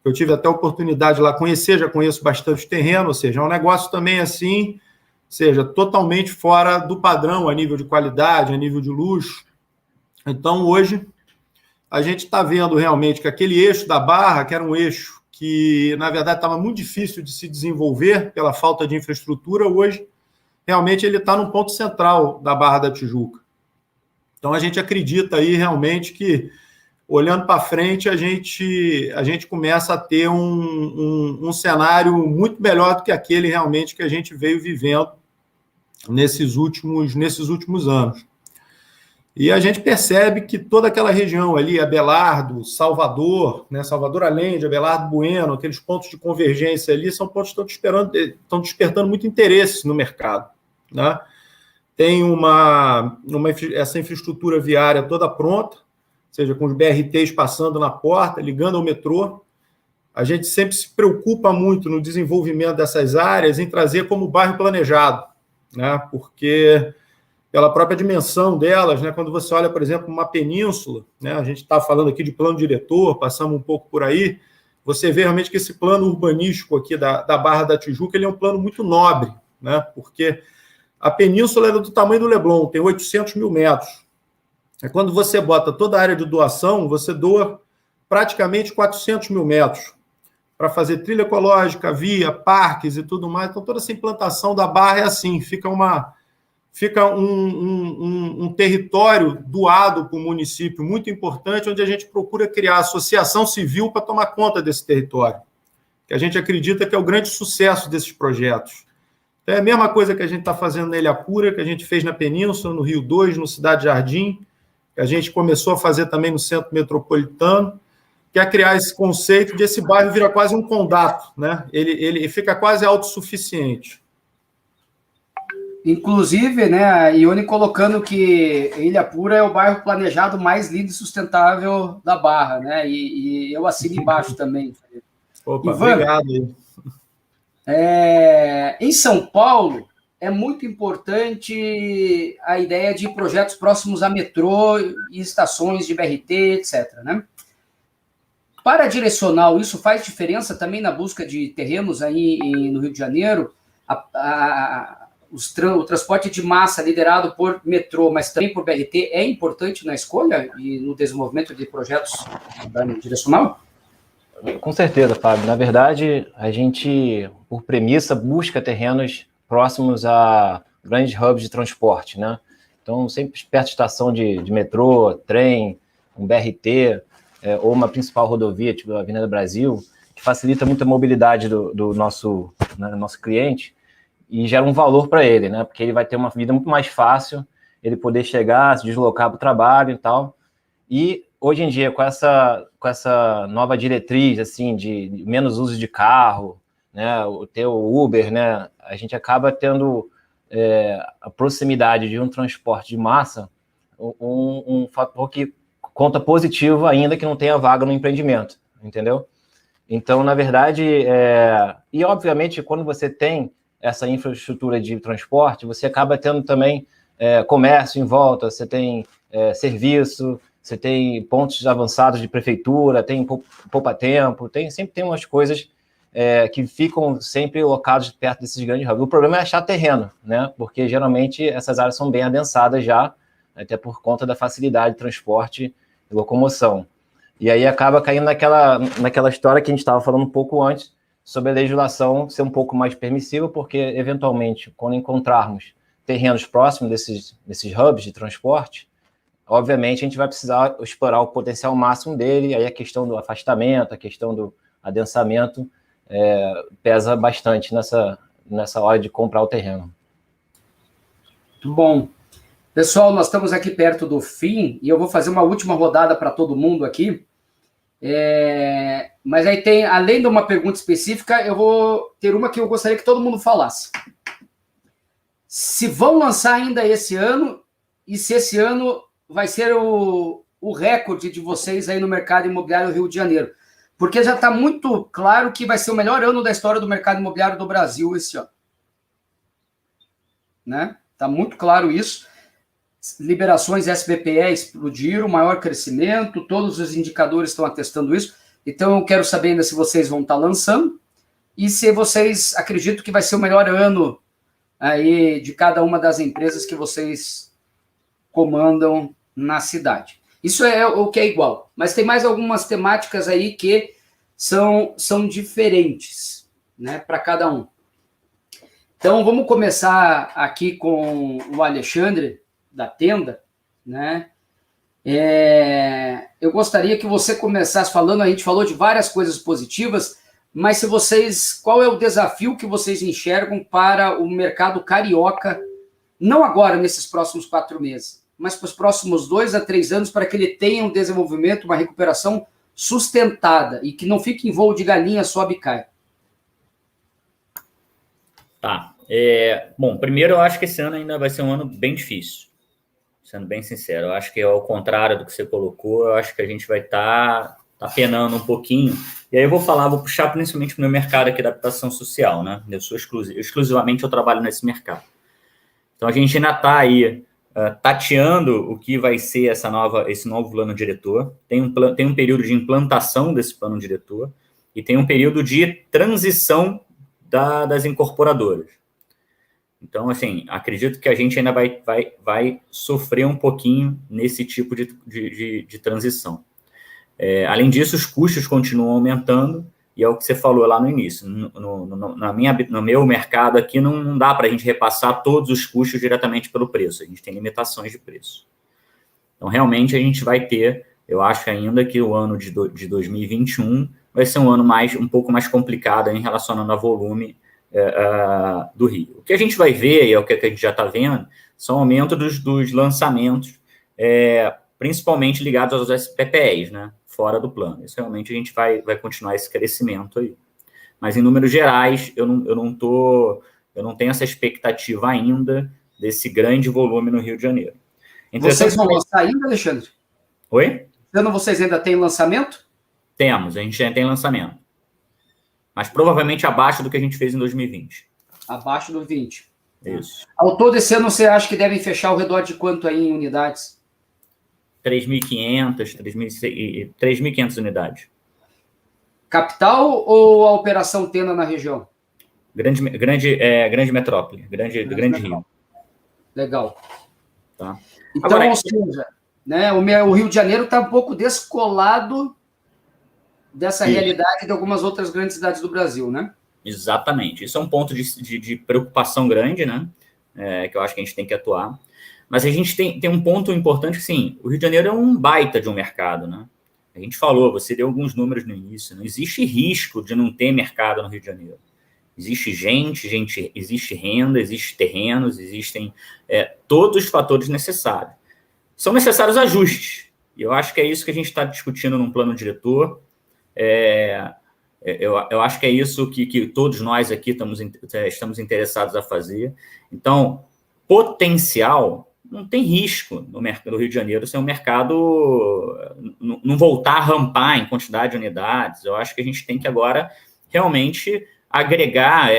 Eu tive até a oportunidade de lá conhecer, já conheço bastante terreno, ou seja, é um negócio também assim, seja totalmente fora do padrão a nível de qualidade, a nível de luxo. Então, hoje, a gente está vendo realmente que aquele eixo da Barra, que era um eixo que, na verdade, estava muito difícil de se desenvolver pela falta de infraestrutura, hoje, realmente, ele está no ponto central da Barra da Tijuca. Então, a gente acredita aí, realmente, que olhando para frente, a gente começa a ter um cenário muito melhor do que aquele realmente que a gente veio vivendo nesses últimos anos. E a gente percebe que toda aquela região ali, Abelardo, Salvador, né, Salvador Allende, Abelardo Bueno, aqueles pontos de convergência ali, são pontos que estão despertando muito interesse no mercado, né? Tem essa infraestrutura viária toda pronta, ou seja, com os BRTs passando na porta, ligando ao metrô. A gente sempre se preocupa muito no desenvolvimento dessas áreas em trazer como bairro planejado, né? Porque pela própria dimensão delas, né? Quando você olha, por exemplo, uma península, né? A gente está falando aqui de plano diretor, passamos um pouco por aí, você vê realmente que esse plano urbanístico aqui da Barra da Tijuca, ele é um plano muito nobre, né? Porque a península é do tamanho do Leblon, tem 800 mil metros. Quando você bota toda a área de doação, você doa praticamente 400 mil metros para fazer trilha ecológica, via, parques e tudo mais. Então, toda essa implantação da Barra é assim, fica um território doado para o município muito importante, onde a gente procura criar associação civil para tomar conta desse território, que a gente acredita que é o grande sucesso desses projetos. Então, é a mesma coisa que a gente está fazendo na Ilhapura, que a gente fez na Península, no Rio 2, no Cidade Jardim, que a gente começou a fazer também no Centro Metropolitano, que é criar esse conceito de esse bairro virar quase um condato, né? Ele fica quase autossuficiente. Inclusive, né, a Ione colocando que Ilhapura é o bairro planejado mais lindo e sustentável da Barra, né? E eu assino embaixo também. Opa, Ivan, obrigado. Em São Paulo, é muito importante a ideia de projetos próximos a metrô e estações de BRT, etc., né? Para a direcional, isso faz diferença também na busca de terrenos aí no Rio de Janeiro? O transporte de massa liderado por metrô, mas também por BRT, é importante na escolha e no desenvolvimento de projetos da direcional? Com certeza, Fábio. Na verdade, a gente, por premissa, busca terrenos próximos a grandes hubs de transporte, né? Então, sempre perto de estação de metrô, trem, um BRT, ou uma principal rodovia, tipo a Avenida Brasil, que facilita muito a mobilidade do nosso cliente e gera um valor para ele, né? Porque ele vai ter uma vida muito mais fácil, ele poder chegar, se deslocar para o trabalho e tal. E hoje em dia, com essa nova diretriz, assim, de menos uso de carro, né, ter o Uber, né, a gente acaba tendo a proximidade de um transporte de massa, um fator que conta positivo, ainda que não tenha vaga no empreendimento, entendeu? Então, na verdade, e obviamente, quando você tem essa infraestrutura de transporte, você acaba tendo também comércio em volta, você tem serviço, você tem pontos avançados de prefeitura, tem poupa-tempo, sempre tem umas coisas que ficam sempre locados perto desses grandes hubs. O problema é achar terreno, né? Porque geralmente essas áreas são bem adensadas já, até por conta da facilidade de transporte e locomoção. E aí acaba caindo naquela história que a gente estava falando um pouco antes, sobre a legislação ser um pouco mais permissiva, porque, eventualmente, quando encontrarmos terrenos próximos desses hubs de transporte, obviamente a gente vai precisar explorar o potencial máximo dele, aí a questão do afastamento, a questão do adensamento pesa bastante nessa hora de comprar o terreno. Bom, pessoal, nós estamos aqui perto do fim e eu vou fazer uma última rodada para todo mundo aqui. Mas aí tem, além de uma pergunta específica, eu vou ter uma que eu gostaria que todo mundo falasse. Se vão lançar ainda esse ano e se esse ano vai ser o recorde de vocês aí no mercado imobiliário do Rio de Janeiro. Porque já está muito claro que vai ser o melhor ano da história do mercado imobiliário do Brasil esse ano. Né? Está muito claro isso. Liberações SBPE explodiram, maior crescimento, todos os indicadores estão atestando isso. Então, eu quero saber ainda se vocês vão estar lançando e se vocês acreditam que vai ser o melhor ano aí de cada uma das empresas que vocês comandam na cidade. Isso é o que é igual, mas tem mais algumas temáticas aí que são diferentes, né, para cada um. Então, vamos começar aqui com o Alexandre, da Tenda, né? Eu gostaria que você começasse falando, a gente falou de várias coisas positivas, mas qual é o desafio que vocês enxergam para o mercado carioca, não agora, nesses próximos 4 meses, mas para os próximos 2 a 3 anos, para que ele tenha um desenvolvimento, uma recuperação sustentada e que não fique em voo de galinha, sobe e cai? Tá. Bom, primeiro eu acho que esse ano ainda vai ser um ano bem difícil, sendo bem sincero. Eu acho que ao contrário do que você colocou, eu acho que a gente vai estar penando um pouquinho. E aí vou puxar principalmente para o meu mercado aqui da habitação social, né? Eu sou exclusivamente eu trabalho nesse mercado. Então a gente ainda está aí tateando o que vai ser esse novo plano diretor. Tem um período de implantação desse plano diretor e tem um período de transição das incorporadoras. Então, assim, acredito que a gente ainda vai sofrer um pouquinho nesse tipo de transição. Além disso, os custos continuam aumentando, e é o que você falou lá no início. No meu mercado aqui, não dá para a gente repassar todos os custos diretamente pelo preço. A gente tem limitações de preço. Então, realmente, a gente vai ter, eu acho ainda que o ano de 2021 vai ser um ano um pouco mais complicado em relacionando a volume do Rio. O que a gente vai ver, e é o que a gente já está vendo, são aumento dos lançamentos, principalmente ligados aos SPPEs, né, fora do plano. Isso realmente a gente vai continuar esse crescimento aí. Mas em números gerais, eu não tenho essa expectativa ainda desse grande volume no Rio de Janeiro. Vocês vão lançar ainda, Alexandre? Oi? Vocês ainda têm lançamento? Temos, a gente já tem lançamento. Mas provavelmente abaixo do que a gente fez em 2020. Abaixo do 20. Isso. Ao todo, esse ano, você acha que devem fechar ao redor de quanto aí em unidades? 3.500 unidades. Capital ou a Operação Tenda na região? Grande metrópole, grande Rio. Legal. Tá. Então, agora, ou seja, né, o Rio de Janeiro está um pouco descolado dessa realidade de algumas outras grandes cidades do Brasil, né? Exatamente. Isso é um ponto de preocupação grande, né? Que eu acho que a gente tem que atuar. Mas a gente tem um ponto importante que, sim, o Rio de Janeiro é um baita de um mercado, né? A gente falou, você deu alguns números no início, não existe risco de não ter mercado no Rio de Janeiro. Existe gente, existe renda, existem terrenos, existem todos os fatores necessários. São necessários ajustes. E eu acho que é isso que a gente está discutindo num plano diretor. Eu acho que é isso que todos nós aqui estamos interessados a fazer. Então, potencial, não tem risco no mercado do Rio de Janeiro ser um mercado não voltar a rampar em quantidade de unidades. Eu acho que a gente tem que agora realmente agregar,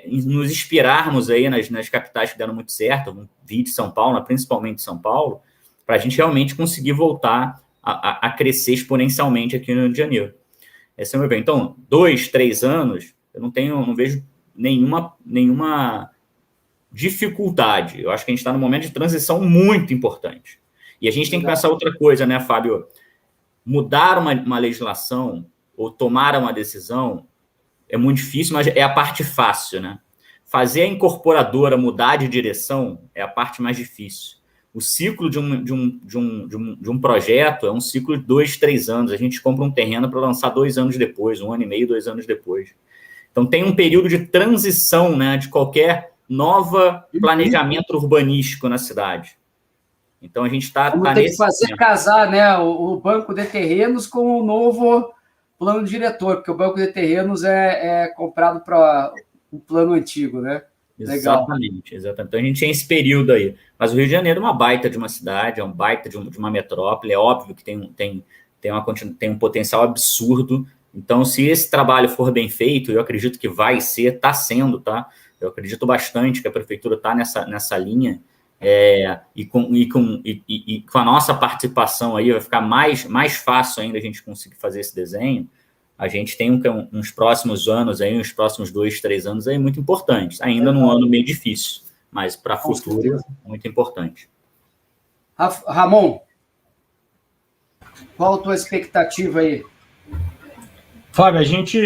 nos inspirarmos aí nas capitais que deram muito certo, vi de São Paulo, principalmente São Paulo, para a gente realmente conseguir voltar a crescer exponencialmente aqui no Rio de Janeiro. Esse é o meu bem. Então, 2, 3 anos, eu não vejo nenhuma dificuldade. Eu acho que a gente está num momento de transição muito importante. E a gente tem que pensar outra coisa, né, Fábio? Mudar uma legislação ou tomar uma decisão é muito difícil, mas é a parte fácil, né? Fazer a incorporadora mudar de direção é a parte mais difícil. O ciclo de um projeto é um ciclo de 2, 3 anos. A gente compra um terreno para lançar 2 anos depois, 1 ano e meio, 2 anos depois. Então, tem um período de transição, né, de qualquer nova planejamento urbanístico na cidade. Então, a gente está tem que fazer casar, né, o banco de terrenos com o novo plano diretor, porque o banco de terrenos é comprado para o plano antigo, né? Exatamente. Então, a gente tem esse período aí. Mas o Rio de Janeiro é uma baita de uma cidade, é um baita de uma metrópole, é óbvio que tem um potencial absurdo. Então, se esse trabalho for bem feito, eu acredito que vai ser, está sendo, tá? Eu acredito bastante que a prefeitura está nessa linha, e com a nossa participação aí vai ficar mais fácil ainda a gente conseguir fazer esse desenho. A gente tem uns próximos anos aí, uns próximos 2, 3 anos aí muito importantes. Ainda num ano meio difícil, mas para o futuro muito importante. Ramon, qual a tua expectativa aí? Fábio, a gente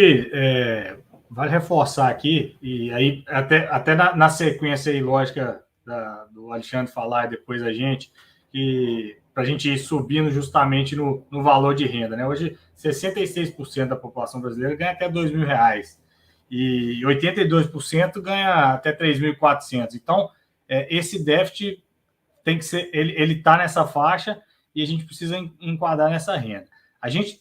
vai reforçar aqui, e aí até na sequência aí, lógica do Alexandre falar e depois a gente, que para a gente ir subindo justamente no valor de renda, né? Hoje, 66% da população brasileira ganha até R$2.000 e 82% ganha até 3.400. Então, esse déficit tem que ser, ele está nessa faixa e a gente precisa enquadrar nessa renda. A gente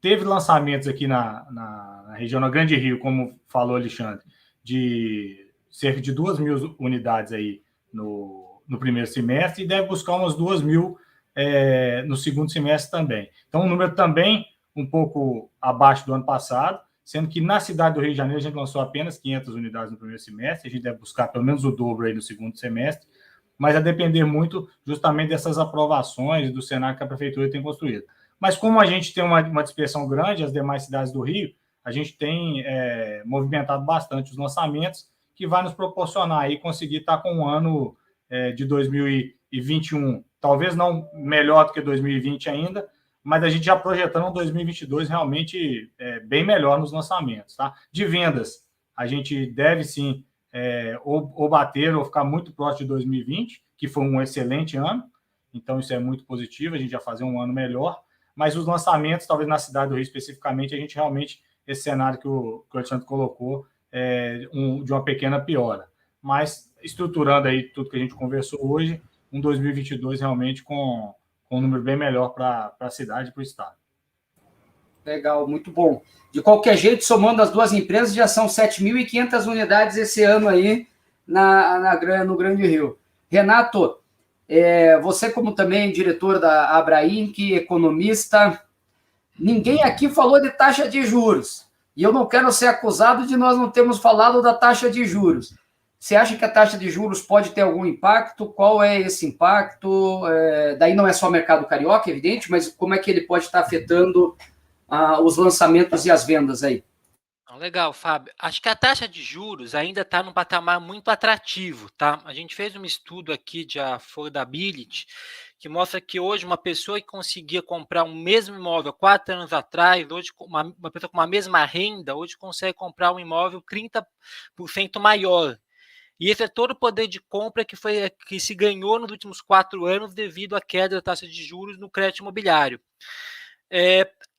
teve lançamentos aqui na região, na Grande Rio, como falou Alexandre, de cerca de 2.000 unidades aí no primeiro semestre e deve buscar umas 2.000 no segundo semestre também. Então, um número também um pouco abaixo do ano passado, sendo que na cidade do Rio de Janeiro a gente lançou apenas 500 unidades no primeiro semestre, a gente deve buscar pelo menos o dobro aí no segundo semestre, mas a depender muito justamente dessas aprovações do cenário que a prefeitura tem construído. Mas como a gente tem uma dispersão grande, as demais cidades do Rio, a gente tem movimentado bastante os lançamentos, que vai nos proporcionar aí conseguir estar com um ano de 2021, talvez não melhor do que 2020 ainda, mas a gente já projetando um 2022 realmente bem melhor nos lançamentos, tá? De vendas, a gente deve sim ou bater ou ficar muito próximo de 2020, que foi um excelente ano, então isso é muito positivo, a gente já fazer um ano melhor, mas os lançamentos, talvez na cidade do Rio especificamente, a gente realmente, esse cenário que o Alexandre colocou, de uma pequena piora. Mas estruturando aí tudo que a gente conversou hoje, um 2022 realmente com um número bem melhor para a cidade e para o estado. Legal, muito bom. De qualquer jeito, somando as duas empresas, já são 7.500 unidades esse ano aí no Grande Rio. Renato, você como também diretor da Abrainc, economista, ninguém aqui falou de taxa de juros. E eu não quero ser acusado de nós não termos falado da taxa de juros. Você acha que a taxa de juros pode ter algum impacto? Qual é esse impacto? Daí não é só mercado carioca, evidente, mas como é que ele pode estar afetando os lançamentos e as vendas aí? Legal, Fábio. Acho que a taxa de juros ainda está num patamar muito atrativo, tá? A gente fez um estudo aqui de affordability que mostra que hoje uma pessoa que conseguia comprar um mesmo imóvel 4 anos atrás, hoje uma pessoa com uma mesma renda, hoje consegue comprar um imóvel 30% maior. E esse é todo o poder de compra que se ganhou nos últimos 4 anos devido à queda da taxa de juros no crédito imobiliário.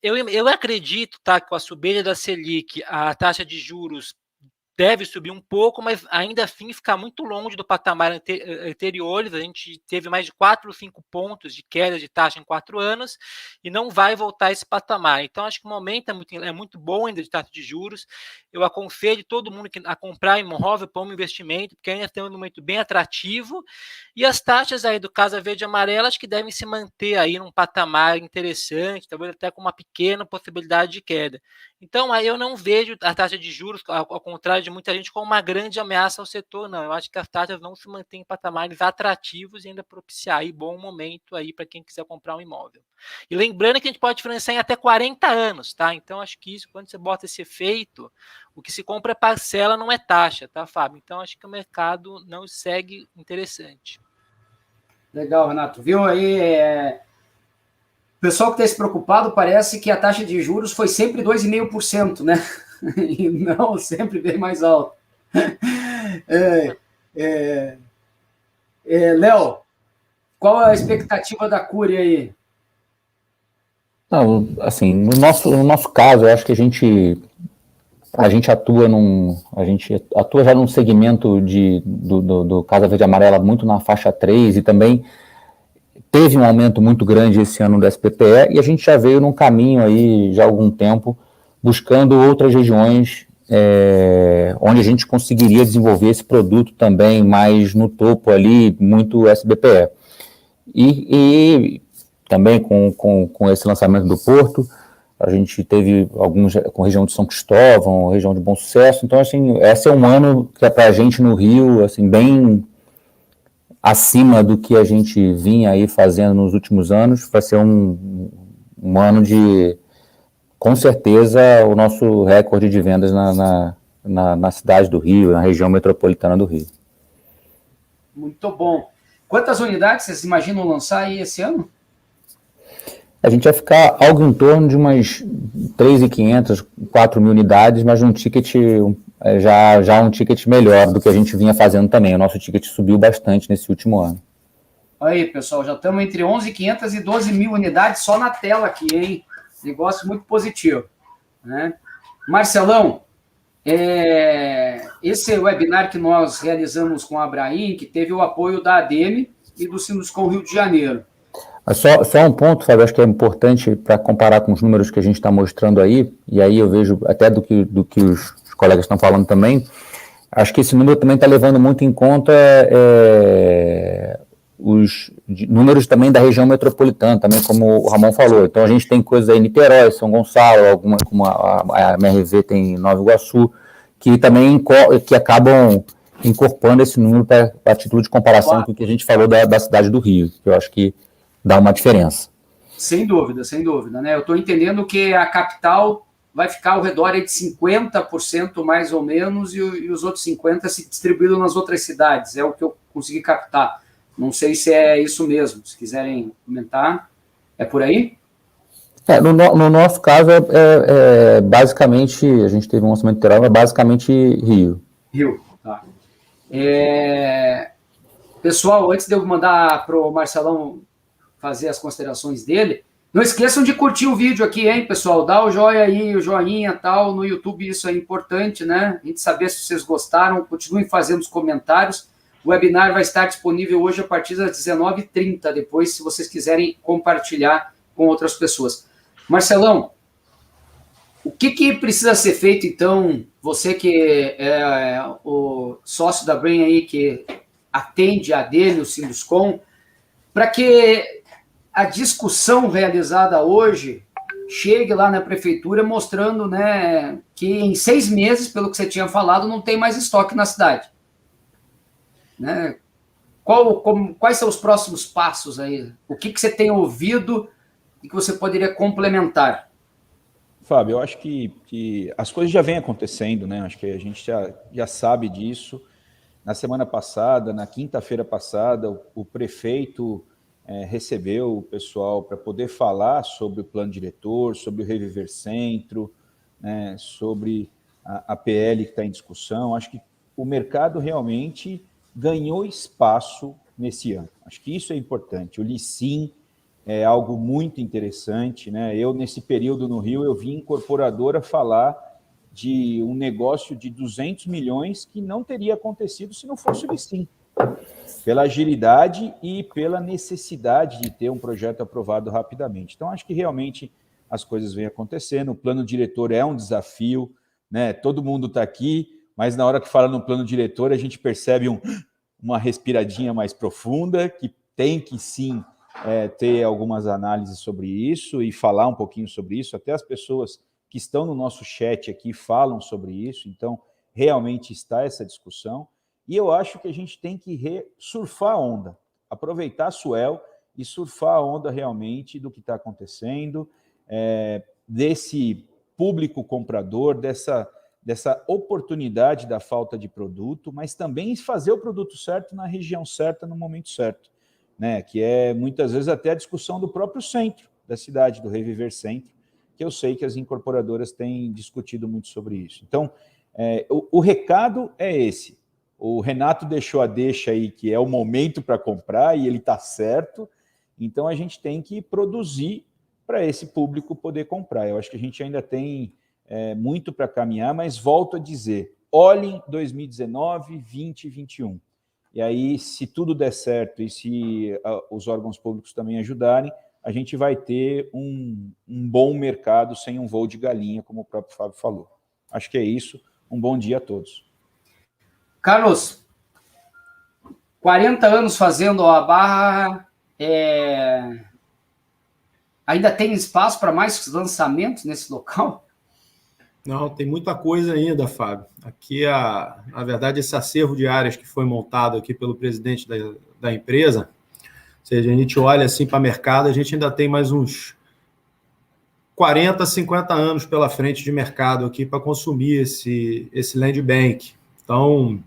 Eu acredito, tá, que com a subida da Selic, a taxa de juros deve subir um pouco, mas ainda assim ficar muito longe do patamar anteriores. A gente teve mais de 4 ou 5 pontos de queda de taxa em 4 anos e não vai voltar a esse patamar. Então, acho que o momento é muito bom ainda de taxa de juros. Eu aconselho todo mundo a comprar imóvel para um investimento, porque ainda tem um momento bem atrativo. E as taxas aí do Casa Verde e Amarela, acho que devem se manter aí num patamar interessante, talvez até com uma pequena possibilidade de queda. Então, aí eu não vejo a taxa de juros, ao contrário de muita gente, como uma grande ameaça ao setor, não. Eu acho que as taxas vão se manter em patamares atrativos e ainda propiciar aí bom momento aí para quem quiser comprar um imóvel. E lembrando que a gente pode financiar em até 40 anos, tá? Então, acho que isso, quando você bota esse efeito, o que se compra é parcela, não é taxa, tá, Fábio? Então, acho que o mercado não segue interessante. Legal, Renato. Viu aí? O pessoal que está se preocupado parece que a taxa de juros foi sempre 2,5%, né? E não sempre bem mais alto. Léo, qual a expectativa da Cury aí? Não, assim, no nosso caso, eu acho que a gente atua já num segmento do Casa Verde e Amarela muito na faixa 3 e também teve um aumento muito grande esse ano do SPPE e a gente já veio num caminho aí já há algum tempo buscando outras regiões onde a gente conseguiria desenvolver esse produto também mais no topo ali, muito SBPE. E também com esse lançamento do Porto, a gente teve alguns com a região de São Cristóvão, região de Bom Sucesso, então assim, esse é um ano que é para a gente no Rio, assim, bem acima do que a gente vinha aí fazendo nos últimos anos. Vai ser um ano de, com certeza, o nosso recorde de vendas na cidade do Rio, na região metropolitana do Rio. Muito bom. Quantas unidades vocês imaginam lançar aí esse ano? A gente vai ficar algo em torno de umas 3.500, 4.000 unidades, mas um ticket já um ticket melhor do que a gente vinha fazendo também. O nosso ticket subiu bastante nesse último ano. Aí, pessoal, já estamos entre 11.500 e 12 mil unidades só na tela aqui, hein? Negócio muito positivo, né? Marcelão, esse webinar que nós realizamos com a Abraim, que teve o apoio da ADEME e do Sinduscom Rio de Janeiro. Só um ponto, Fábio, acho que é importante para comparar com os números que a gente está mostrando aí, e aí eu vejo até do que os colegas estão falando também, acho que esse número também está levando muito em conta os números também da região metropolitana, também como o Ramon falou. Então a gente tem coisas aí em Niterói, São Gonçalo, algumas como a MRV tem em Nova Iguaçu, que também que acabam incorporando esse número para a título de comparação com o que a gente falou da cidade do Rio, que eu acho que dá uma diferença. Sem dúvida, né? Eu estou entendendo que a capital vai ficar ao redor de 50% mais ou menos e os outros 50% se distribuíram nas outras cidades, é o que eu consegui captar. Não sei se é isso mesmo, se quiserem comentar, é por aí? No nosso caso, basicamente, a gente teve um lançamento literal, é basicamente Rio. Rio, tá. Pessoal, antes de eu mandar para o Marcelão fazer as considerações dele, não esqueçam de curtir o vídeo aqui, hein, pessoal? Dá o joia aí, o joinha e tal, no YouTube isso é importante, né? A gente saber se vocês gostaram, continuem fazendo os comentários. O webinar vai estar disponível hoje a partir das 19h30, depois, se vocês quiserem compartilhar com outras pessoas. Marcelão, o que precisa ser feito, então, você que é o sócio da Brain aí, que atende a ADEME, o Sinduscom, para que a discussão realizada hoje chegue lá na prefeitura mostrando, né, que em 6 meses, pelo que você tinha falado, não tem mais estoque na cidade. Né? Quais são os próximos passos aí? O que você tem ouvido e que você poderia complementar? Fábio, eu acho que as coisas já vêm acontecendo, né? Acho que a gente já sabe disso. Na semana passada, na quinta-feira passada, o prefeito recebeu o pessoal para poder falar sobre o plano diretor, sobre o Reviver Centro, né, sobre a PL que está em discussão. Acho que o mercado realmente ganhou espaço nesse ano. Acho que isso é importante. O Licim é algo muito interessante, né? Eu, nesse período no Rio, eu vi incorporadora falar de um negócio de 200 milhões que não teria acontecido se não fosse o Licim. Pela agilidade e pela necessidade de ter um projeto aprovado rapidamente. Então, acho que realmente as coisas vêm acontecendo. O plano diretor é um desafio, né? Todo mundo está aqui, mas na hora que fala no plano diretor, a gente percebe uma respiradinha mais profunda, que tem que sim ter algumas análises sobre isso e falar um pouquinho sobre isso. Até as pessoas que estão no nosso chat aqui falam sobre isso, então realmente está essa discussão. E eu acho que a gente tem que surfar a onda, aproveitar a Suel e surfar a onda realmente do que está acontecendo, desse público comprador, dessa oportunidade da falta de produto, mas também fazer o produto certo na região certa, no momento certo, né? Que é muitas vezes até a discussão do próprio centro da cidade, do Reviver Centro, que eu sei que as incorporadoras têm discutido muito sobre isso. Então, o recado é esse. O Renato deixou a deixa aí, que é o momento para comprar, e ele está certo. Então, a gente tem que produzir para esse público poder comprar. Eu acho que a gente ainda tem muito para caminhar, mas volto a dizer, olhem 2019, 20 e 21. E aí, se tudo der certo e se os órgãos públicos também ajudarem, a gente vai ter um bom mercado sem um voo de galinha, como o próprio Fábio falou. Acho que é isso. Um bom dia a todos. Carlos, 40 anos fazendo a Barra, ainda tem espaço para mais lançamentos nesse local? Não, tem muita coisa ainda, Fábio. Aqui, na verdade, esse acervo de áreas que foi montado aqui pelo presidente da empresa, ou seja, a gente olha assim para o mercado, a gente ainda tem mais uns 40, 50 anos pela frente de mercado aqui para consumir esse land bank. Então,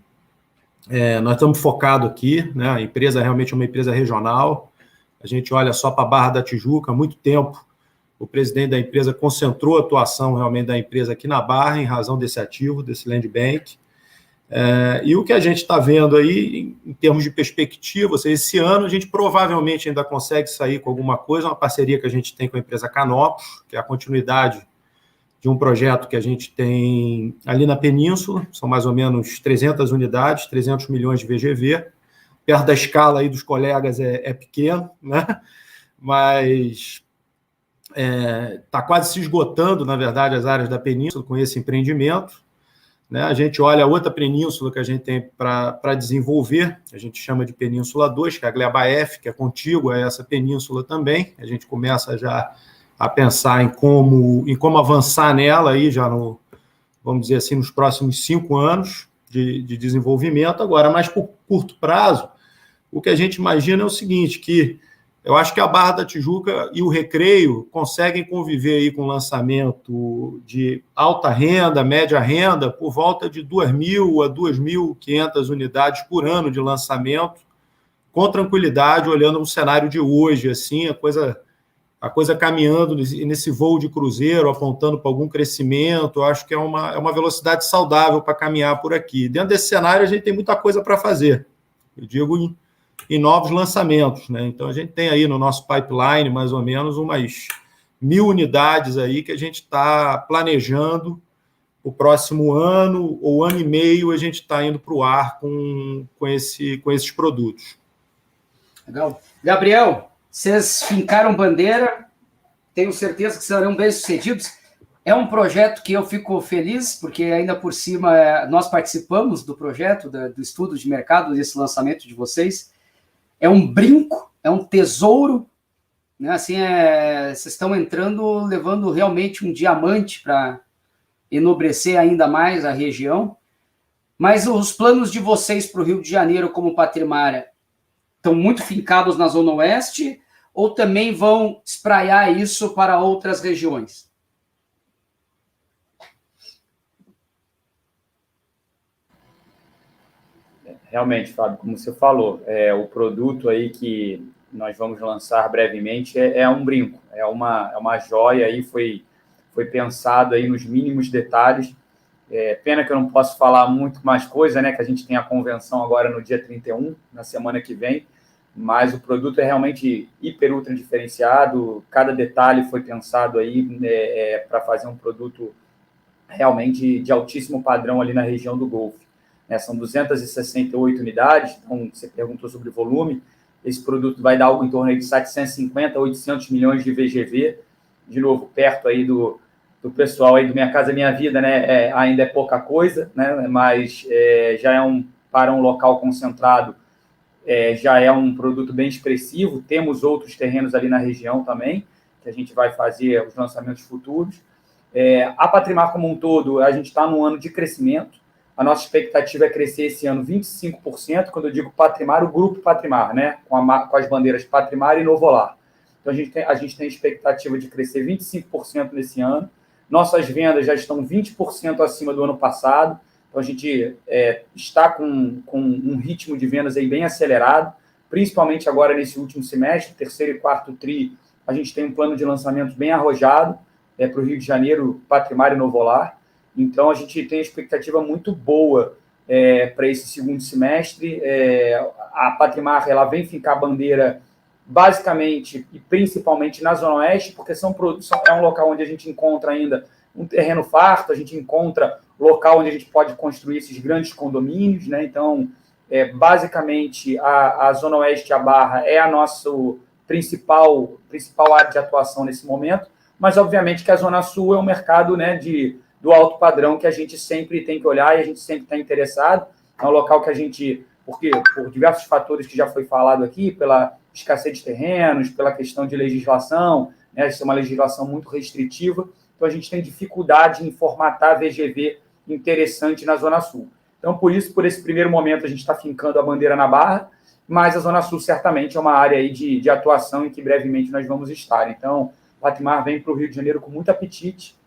nós estamos focados aqui, né? A empresa realmente é uma empresa regional. A gente olha só para a Barra da Tijuca, há muito tempo o presidente da empresa concentrou a atuação realmente da empresa aqui na Barra, em razão desse ativo, desse land bank. E o que a gente está vendo aí, em termos de perspectiva, esse ano a gente provavelmente ainda consegue sair com alguma coisa, uma parceria que a gente tem com a empresa Canopus, que é a continuidade de um projeto que a gente tem ali na Península, são mais ou menos 300 unidades, 300 milhões de VGV, perto da escala aí dos colegas é pequeno, né? Mas está quase se esgotando, na verdade, as áreas da Península com esse empreendimento. Né? A gente olha a outra península que a gente tem para desenvolver, a gente chama de Península 2, que é a Gleba F, que é contígua a essa península também. A gente começa já a pensar em como avançar nela aí já vamos dizer assim, nos próximos 5 anos de desenvolvimento. Agora, mais por curto prazo, o que a gente imagina é o seguinte, que eu acho que a Barra da Tijuca e o Recreio conseguem conviver aí com o lançamento de alta renda, média renda, por volta de 2.000 a 2.500 unidades por ano de lançamento, com tranquilidade, olhando o cenário de hoje, assim, a coisa caminhando nesse voo de cruzeiro, apontando para algum crescimento. Eu acho que é uma velocidade saudável para caminhar por aqui. Dentro desse cenário, a gente tem muita coisa para fazer. Eu digo em novos lançamentos, né? Então, a gente tem aí no nosso pipeline, mais ou menos, umas 1.000 unidades aí que a gente está planejando o próximo ano ou ano e meio, a gente está indo para o ar com esses produtos. Legal. Gabriel, vocês fincaram bandeira, tenho certeza que serão bem-sucedidos. É um projeto que eu fico feliz, porque ainda por cima nós participamos do projeto, do estudo de mercado, desse lançamento de vocês. É um brinco, é um tesouro, né? Assim, vocês estão entrando, levando realmente um diamante para enobrecer ainda mais a região. Mas os planos de vocês para o Rio de Janeiro como Patrimária estão muito fincados na Zona Oeste ou também vão espraiar isso para outras regiões? Realmente, Fábio, como você falou, o produto aí que nós vamos lançar brevemente é um brinco, é uma joia aí, foi pensado aí nos mínimos detalhes. Pena que eu não posso falar muito mais coisa, né, que a gente tem a convenção agora no dia 31, na semana que vem, mas o produto é realmente ultra diferenciado, cada detalhe foi pensado aí para fazer um produto realmente de altíssimo padrão ali na região do Golfo. São 268 unidades, então você perguntou sobre volume, esse produto vai dar algo em torno aí de 750 a 800 milhões de VGV, de novo, perto aí do pessoal aí do Minha Casa Minha Vida, né? Ainda é pouca coisa, né? Mas já para um local concentrado, já é um produto bem expressivo. Temos outros terrenos ali na região também, que a gente vai fazer os lançamentos futuros. A Patrimar como um todo, a gente está num ano de crescimento. A nossa expectativa é crescer esse ano 25%, quando eu digo Patrimar, o grupo Patrimar, né? Com as bandeiras Patrimar e Novolar. Então, a gente tem a expectativa de crescer 25% nesse ano. Nossas vendas já estão 20% acima do ano passado. Então, a gente está com um ritmo de vendas aí bem acelerado, principalmente agora nesse último semestre, terceiro e quarto tri, a gente tem um plano de lançamento bem arrojado para o Rio de Janeiro, Patrimar e Novolar. Então, a gente tem uma expectativa muito boa para esse segundo semestre. A Patrimar ela vem fincar a bandeira basicamente e principalmente na Zona Oeste, porque é um local onde a gente encontra ainda um terreno farto, a gente encontra local onde a gente pode construir esses grandes condomínios, né? Então, basicamente, a Zona Oeste, a Barra, é a nossa principal área de atuação nesse momento, mas, obviamente, que a Zona Sul é um mercado, né, do alto padrão que a gente sempre tem que olhar e a gente sempre está interessado. É um local que a gente, porque por diversos fatores que já foi falado aqui, pela escassez de terrenos, pela questão de legislação, né, isso é uma legislação muito restritiva, então a gente tem dificuldade em formatar VGV interessante na Zona Sul. Então, por isso, por esse primeiro momento, a gente está fincando a bandeira na Barra, mas a Zona Sul certamente é uma área aí de atuação em que brevemente nós vamos estar. Então, o Patrimar vem para o Rio de Janeiro com muito apetite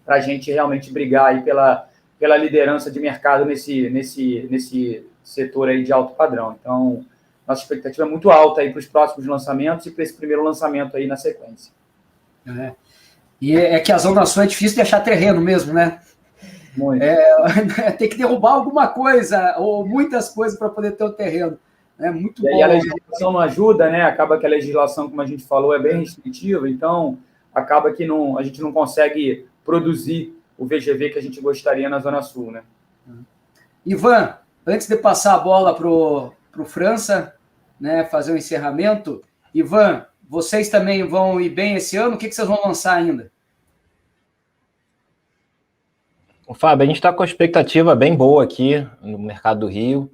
para a gente realmente brigar aí pela liderança de mercado nesse setor aí de alto padrão. Então, nossa expectativa é muito alta aí para os próximos lançamentos e para esse primeiro lançamento aí na sequência. E é que a Zona Sul é difícil de achar terreno mesmo, né? Tem que derrubar alguma coisa, ou muitas coisas, para poder ter o terreno. É muito bom. E aí a legislação não ajuda, né? Acaba que a legislação, como a gente falou, é bem restritiva, então acaba que a gente não consegue produzir o VGV que a gente gostaria na Zona Sul, né? Ivan, antes de passar a bola para o França, né, fazer o encerramento, Ivan, vocês também vão ir bem esse ano? O que vocês vão lançar ainda? Fábio, a gente está com a expectativa bem boa aqui no mercado do Rio.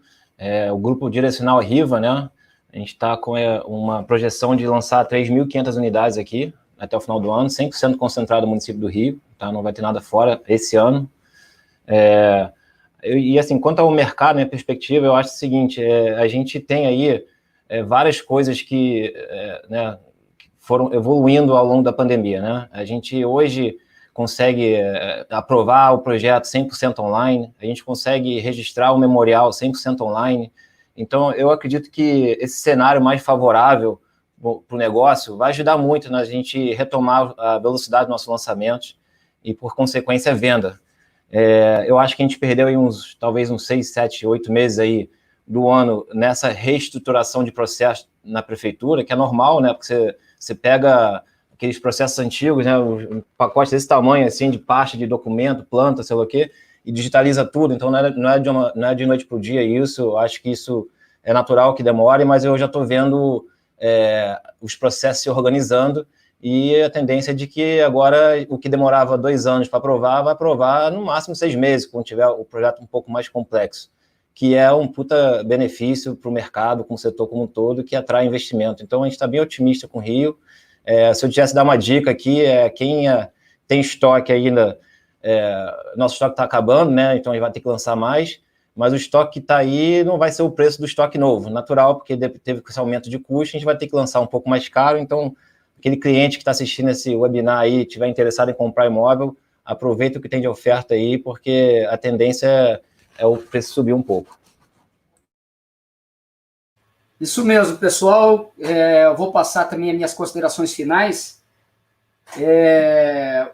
O grupo direcional Riva, né? A gente está com uma projeção de lançar 3.500 unidades aqui até o final do ano, 100% concentrado no município do Rio, tá? Não vai ter nada fora esse ano. E assim, quanto ao mercado, minha perspectiva, eu acho o seguinte, a gente tem aí várias coisas que foram evoluindo ao longo da pandemia, né? A gente hoje consegue aprovar o projeto 100% online, a gente consegue registrar o memorial 100% online. Então, eu acredito que esse cenário mais favorável para o negócio vai ajudar muito na gente retomar a velocidade dos nossos lançamentos e, por consequência, a venda. Eu acho que a gente perdeu aí talvez uns 6, 7, 8 meses aí do ano nessa reestruturação de processo na prefeitura, que é normal, né? Porque você pega aqueles processos antigos, né, um pacote desse tamanho, assim, de pasta, de documento, planta, sei lá o quê, e digitaliza tudo, então não é de noite para o dia isso, acho que isso é natural que demore, mas eu já estou vendo os processos se organizando, e a tendência é de que agora o que demorava 2 anos para aprovar, vai aprovar no máximo 6 meses, quando tiver o projeto um pouco mais complexo, que é um puta benefício para o mercado, com o setor como um todo, que atrai investimento. Então a gente está bem otimista com o Rio. Se eu tivesse dar uma dica aqui, quem tem estoque ainda, nosso estoque está acabando, né? Então a gente vai ter que lançar mais, mas o estoque que está aí não vai ser o preço do estoque novo, natural, porque teve esse aumento de custo, a gente vai ter que lançar um pouco mais caro, então aquele cliente que está assistindo esse webinar aí, estiver interessado em comprar imóvel, aproveita o que tem de oferta aí, porque a tendência é o preço subir um pouco. Isso mesmo, pessoal. Eu vou passar também as minhas considerações finais.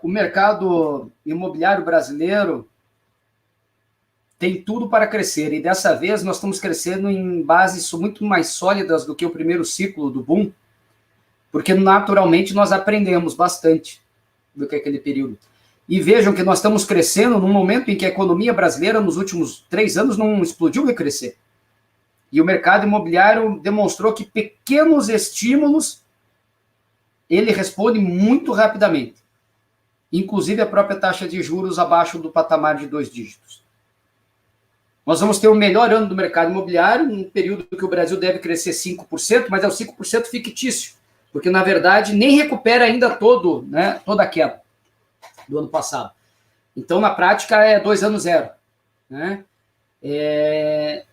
O mercado imobiliário brasileiro tem tudo para crescer, e dessa vez nós estamos crescendo em bases muito mais sólidas do que o primeiro ciclo do boom, porque naturalmente nós aprendemos bastante do que aquele período. E vejam que nós estamos crescendo num momento em que a economia brasileira nos últimos 3 anos não explodiu de crescer. E o mercado imobiliário demonstrou que pequenos estímulos ele responde muito rapidamente. Inclusive a própria taxa de juros abaixo do patamar de 2 dígitos. Nós vamos ter o melhor ano do mercado imobiliário, num período que o Brasil deve crescer 5%, mas é o 5% fictício, porque, na verdade, nem recupera ainda toda a queda do ano passado. Então, na prática, é 2 anos zero. Né?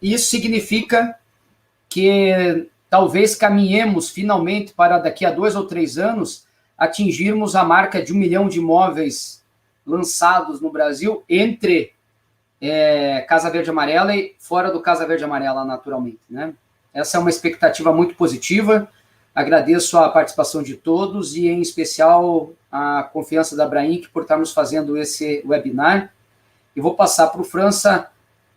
Isso significa que talvez caminhemos finalmente para daqui a 2 ou 3 anos atingirmos a marca de 1 milhão de imóveis lançados no Brasil entre Casa Verde Amarela e fora do Casa Verde Amarela, naturalmente. Né? Essa é uma expectativa muito positiva. Agradeço a participação de todos e, em especial, a confiança da Abrainc por estarmos fazendo esse webinar. E vou passar para o França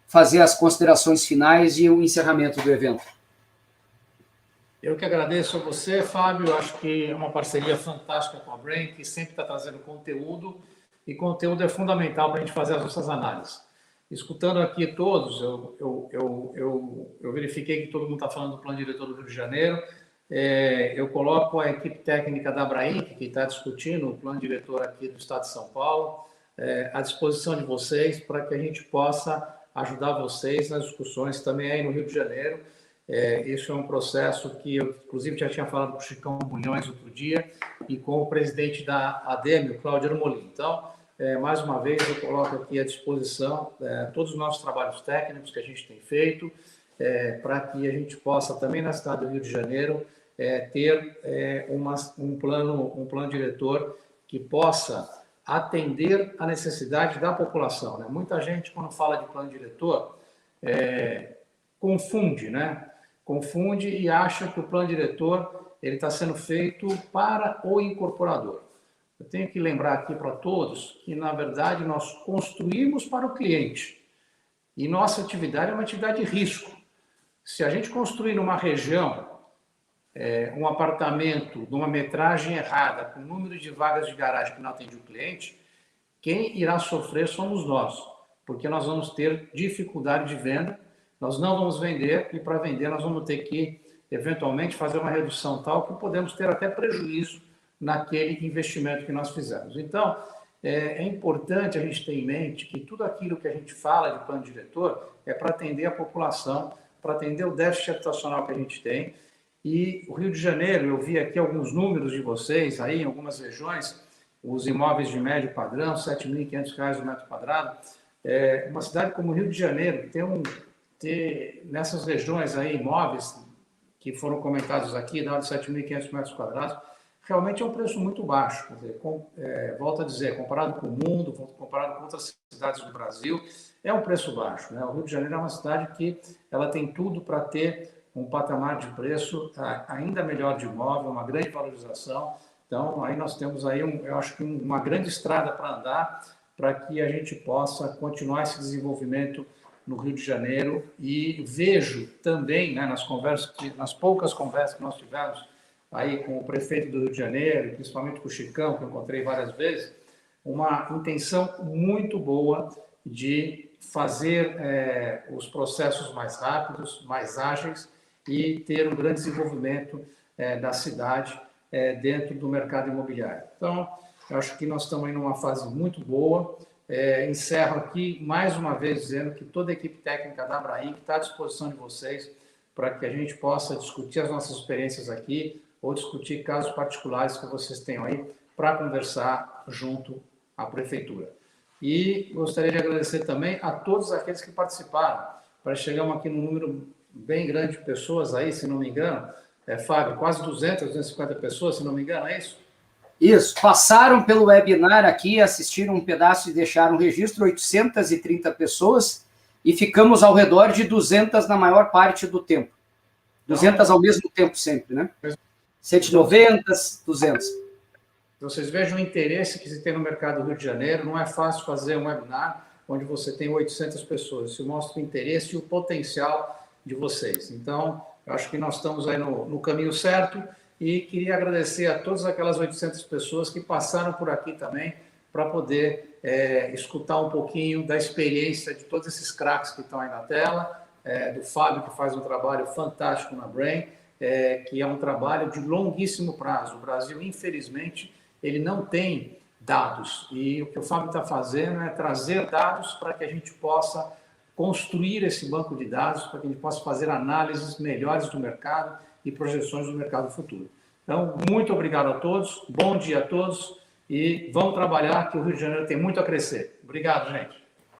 fazer as considerações finais e o encerramento do evento. Eu que agradeço a você, Fábio. Acho que é uma parceria fantástica com a Brain, que sempre está trazendo conteúdo, e conteúdo é fundamental para a gente fazer as nossas análises. Escutando aqui todos, eu verifiquei que todo mundo está falando do plano diretor do Rio de Janeiro. Eu coloco a equipe técnica da Abrainc, que está discutindo o plano diretor aqui do Estado de São Paulo, à disposição de vocês, para que a gente possa ajudar vocês nas discussões também aí no Rio de Janeiro. Isso é um processo que eu, inclusive, já tinha falado com o Chicão Bulhões outro dia e com o presidente da ADEME, o Cláudio Armolin. Então, mais uma vez, eu coloco aqui à disposição todos os nossos trabalhos técnicos que a gente tem feito, para que a gente possa, também na cidade do Rio de Janeiro, ter um plano diretor que possa atender a necessidade da população. Né? Muita gente, quando fala de plano diretor, confunde, né? Confunde e acha que o plano diretor está sendo feito para o incorporador. Eu tenho que lembrar aqui para todos que, na verdade, nós construímos para o cliente. E nossa atividade é uma atividade de risco. Se a gente construir numa região um apartamento numa metragem errada, com número de vagas de garagem que não atende o cliente, quem irá sofrer somos nós, porque nós vamos ter dificuldade de venda, nós não vamos vender, e para vender nós vamos ter que, eventualmente, fazer uma redução tal que podemos ter até prejuízo naquele investimento que nós fizemos. Então, é importante a gente ter em mente que tudo aquilo que a gente fala de plano diretor é para atender a população, para atender o déficit habitacional que a gente tem. E o Rio de Janeiro, eu vi aqui alguns números de vocês, aí em algumas regiões, os imóveis de médio padrão, R$ 7.500 o metro quadrado. Uma cidade como o Rio de Janeiro, nessas regiões aí, imóveis que foram comentados aqui, de 7.500 metros quadrados, realmente é um preço muito baixo. Quer dizer, volto a dizer, comparado com o mundo, comparado com outras cidades do Brasil, é um preço baixo, né? O Rio de Janeiro é uma cidade que ela tem tudo para ter um patamar de preço ainda melhor de imóvel, uma grande valorização. Então, aí nós temos aí, eu acho que uma grande estrada para andar para que a gente possa continuar esse desenvolvimento no Rio de Janeiro. E vejo também, né, nas poucas conversas que nós tivemos aí com o prefeito do Rio de Janeiro, principalmente com o Chicão, que eu encontrei várias vezes, uma intenção muito boa de fazer os processos mais rápidos, mais ágeis, e ter um grande desenvolvimento da cidade dentro do mercado imobiliário. Então, eu acho que nós estamos em uma fase muito boa. Encerro aqui, mais uma vez, dizendo que toda a equipe técnica da Abraim está à disposição de vocês para que a gente possa discutir as nossas experiências aqui ou discutir casos particulares que vocês tenham aí para conversar junto à Prefeitura. E gostaria de agradecer também a todos aqueles que participaram, para chegarmos aqui num número bem grande de pessoas aí, se não me engano, Fábio, quase 250 pessoas, se não me engano, é isso? Isso, passaram pelo webinar aqui, assistiram um pedaço e deixaram um registro, 830 pessoas, e ficamos ao redor de 200 na maior parte do tempo. 200 ao mesmo tempo sempre, né? 190, 200. Vocês vejam o interesse que se tem no mercado do Rio de Janeiro, não é fácil fazer um webinar onde você tem 800 pessoas, isso mostra o interesse e o potencial de vocês. Então, eu acho que nós estamos aí no caminho certo e queria agradecer a todas aquelas 800 pessoas que passaram por aqui também para poder escutar um pouquinho da experiência de todos esses craques que estão aí na tela, do Fábio, que faz um trabalho fantástico na Brain, que é um trabalho de longuíssimo prazo. O Brasil, infelizmente, ele não tem dados, e o que o Fábio está fazendo é trazer dados para que a gente possa construir esse banco de dados, para que a gente possa fazer análises melhores do mercado e projeções do mercado futuro. Então, muito obrigado a todos, bom dia a todos, e vamos trabalhar, que o Rio de Janeiro tem muito a crescer. Obrigado, gente.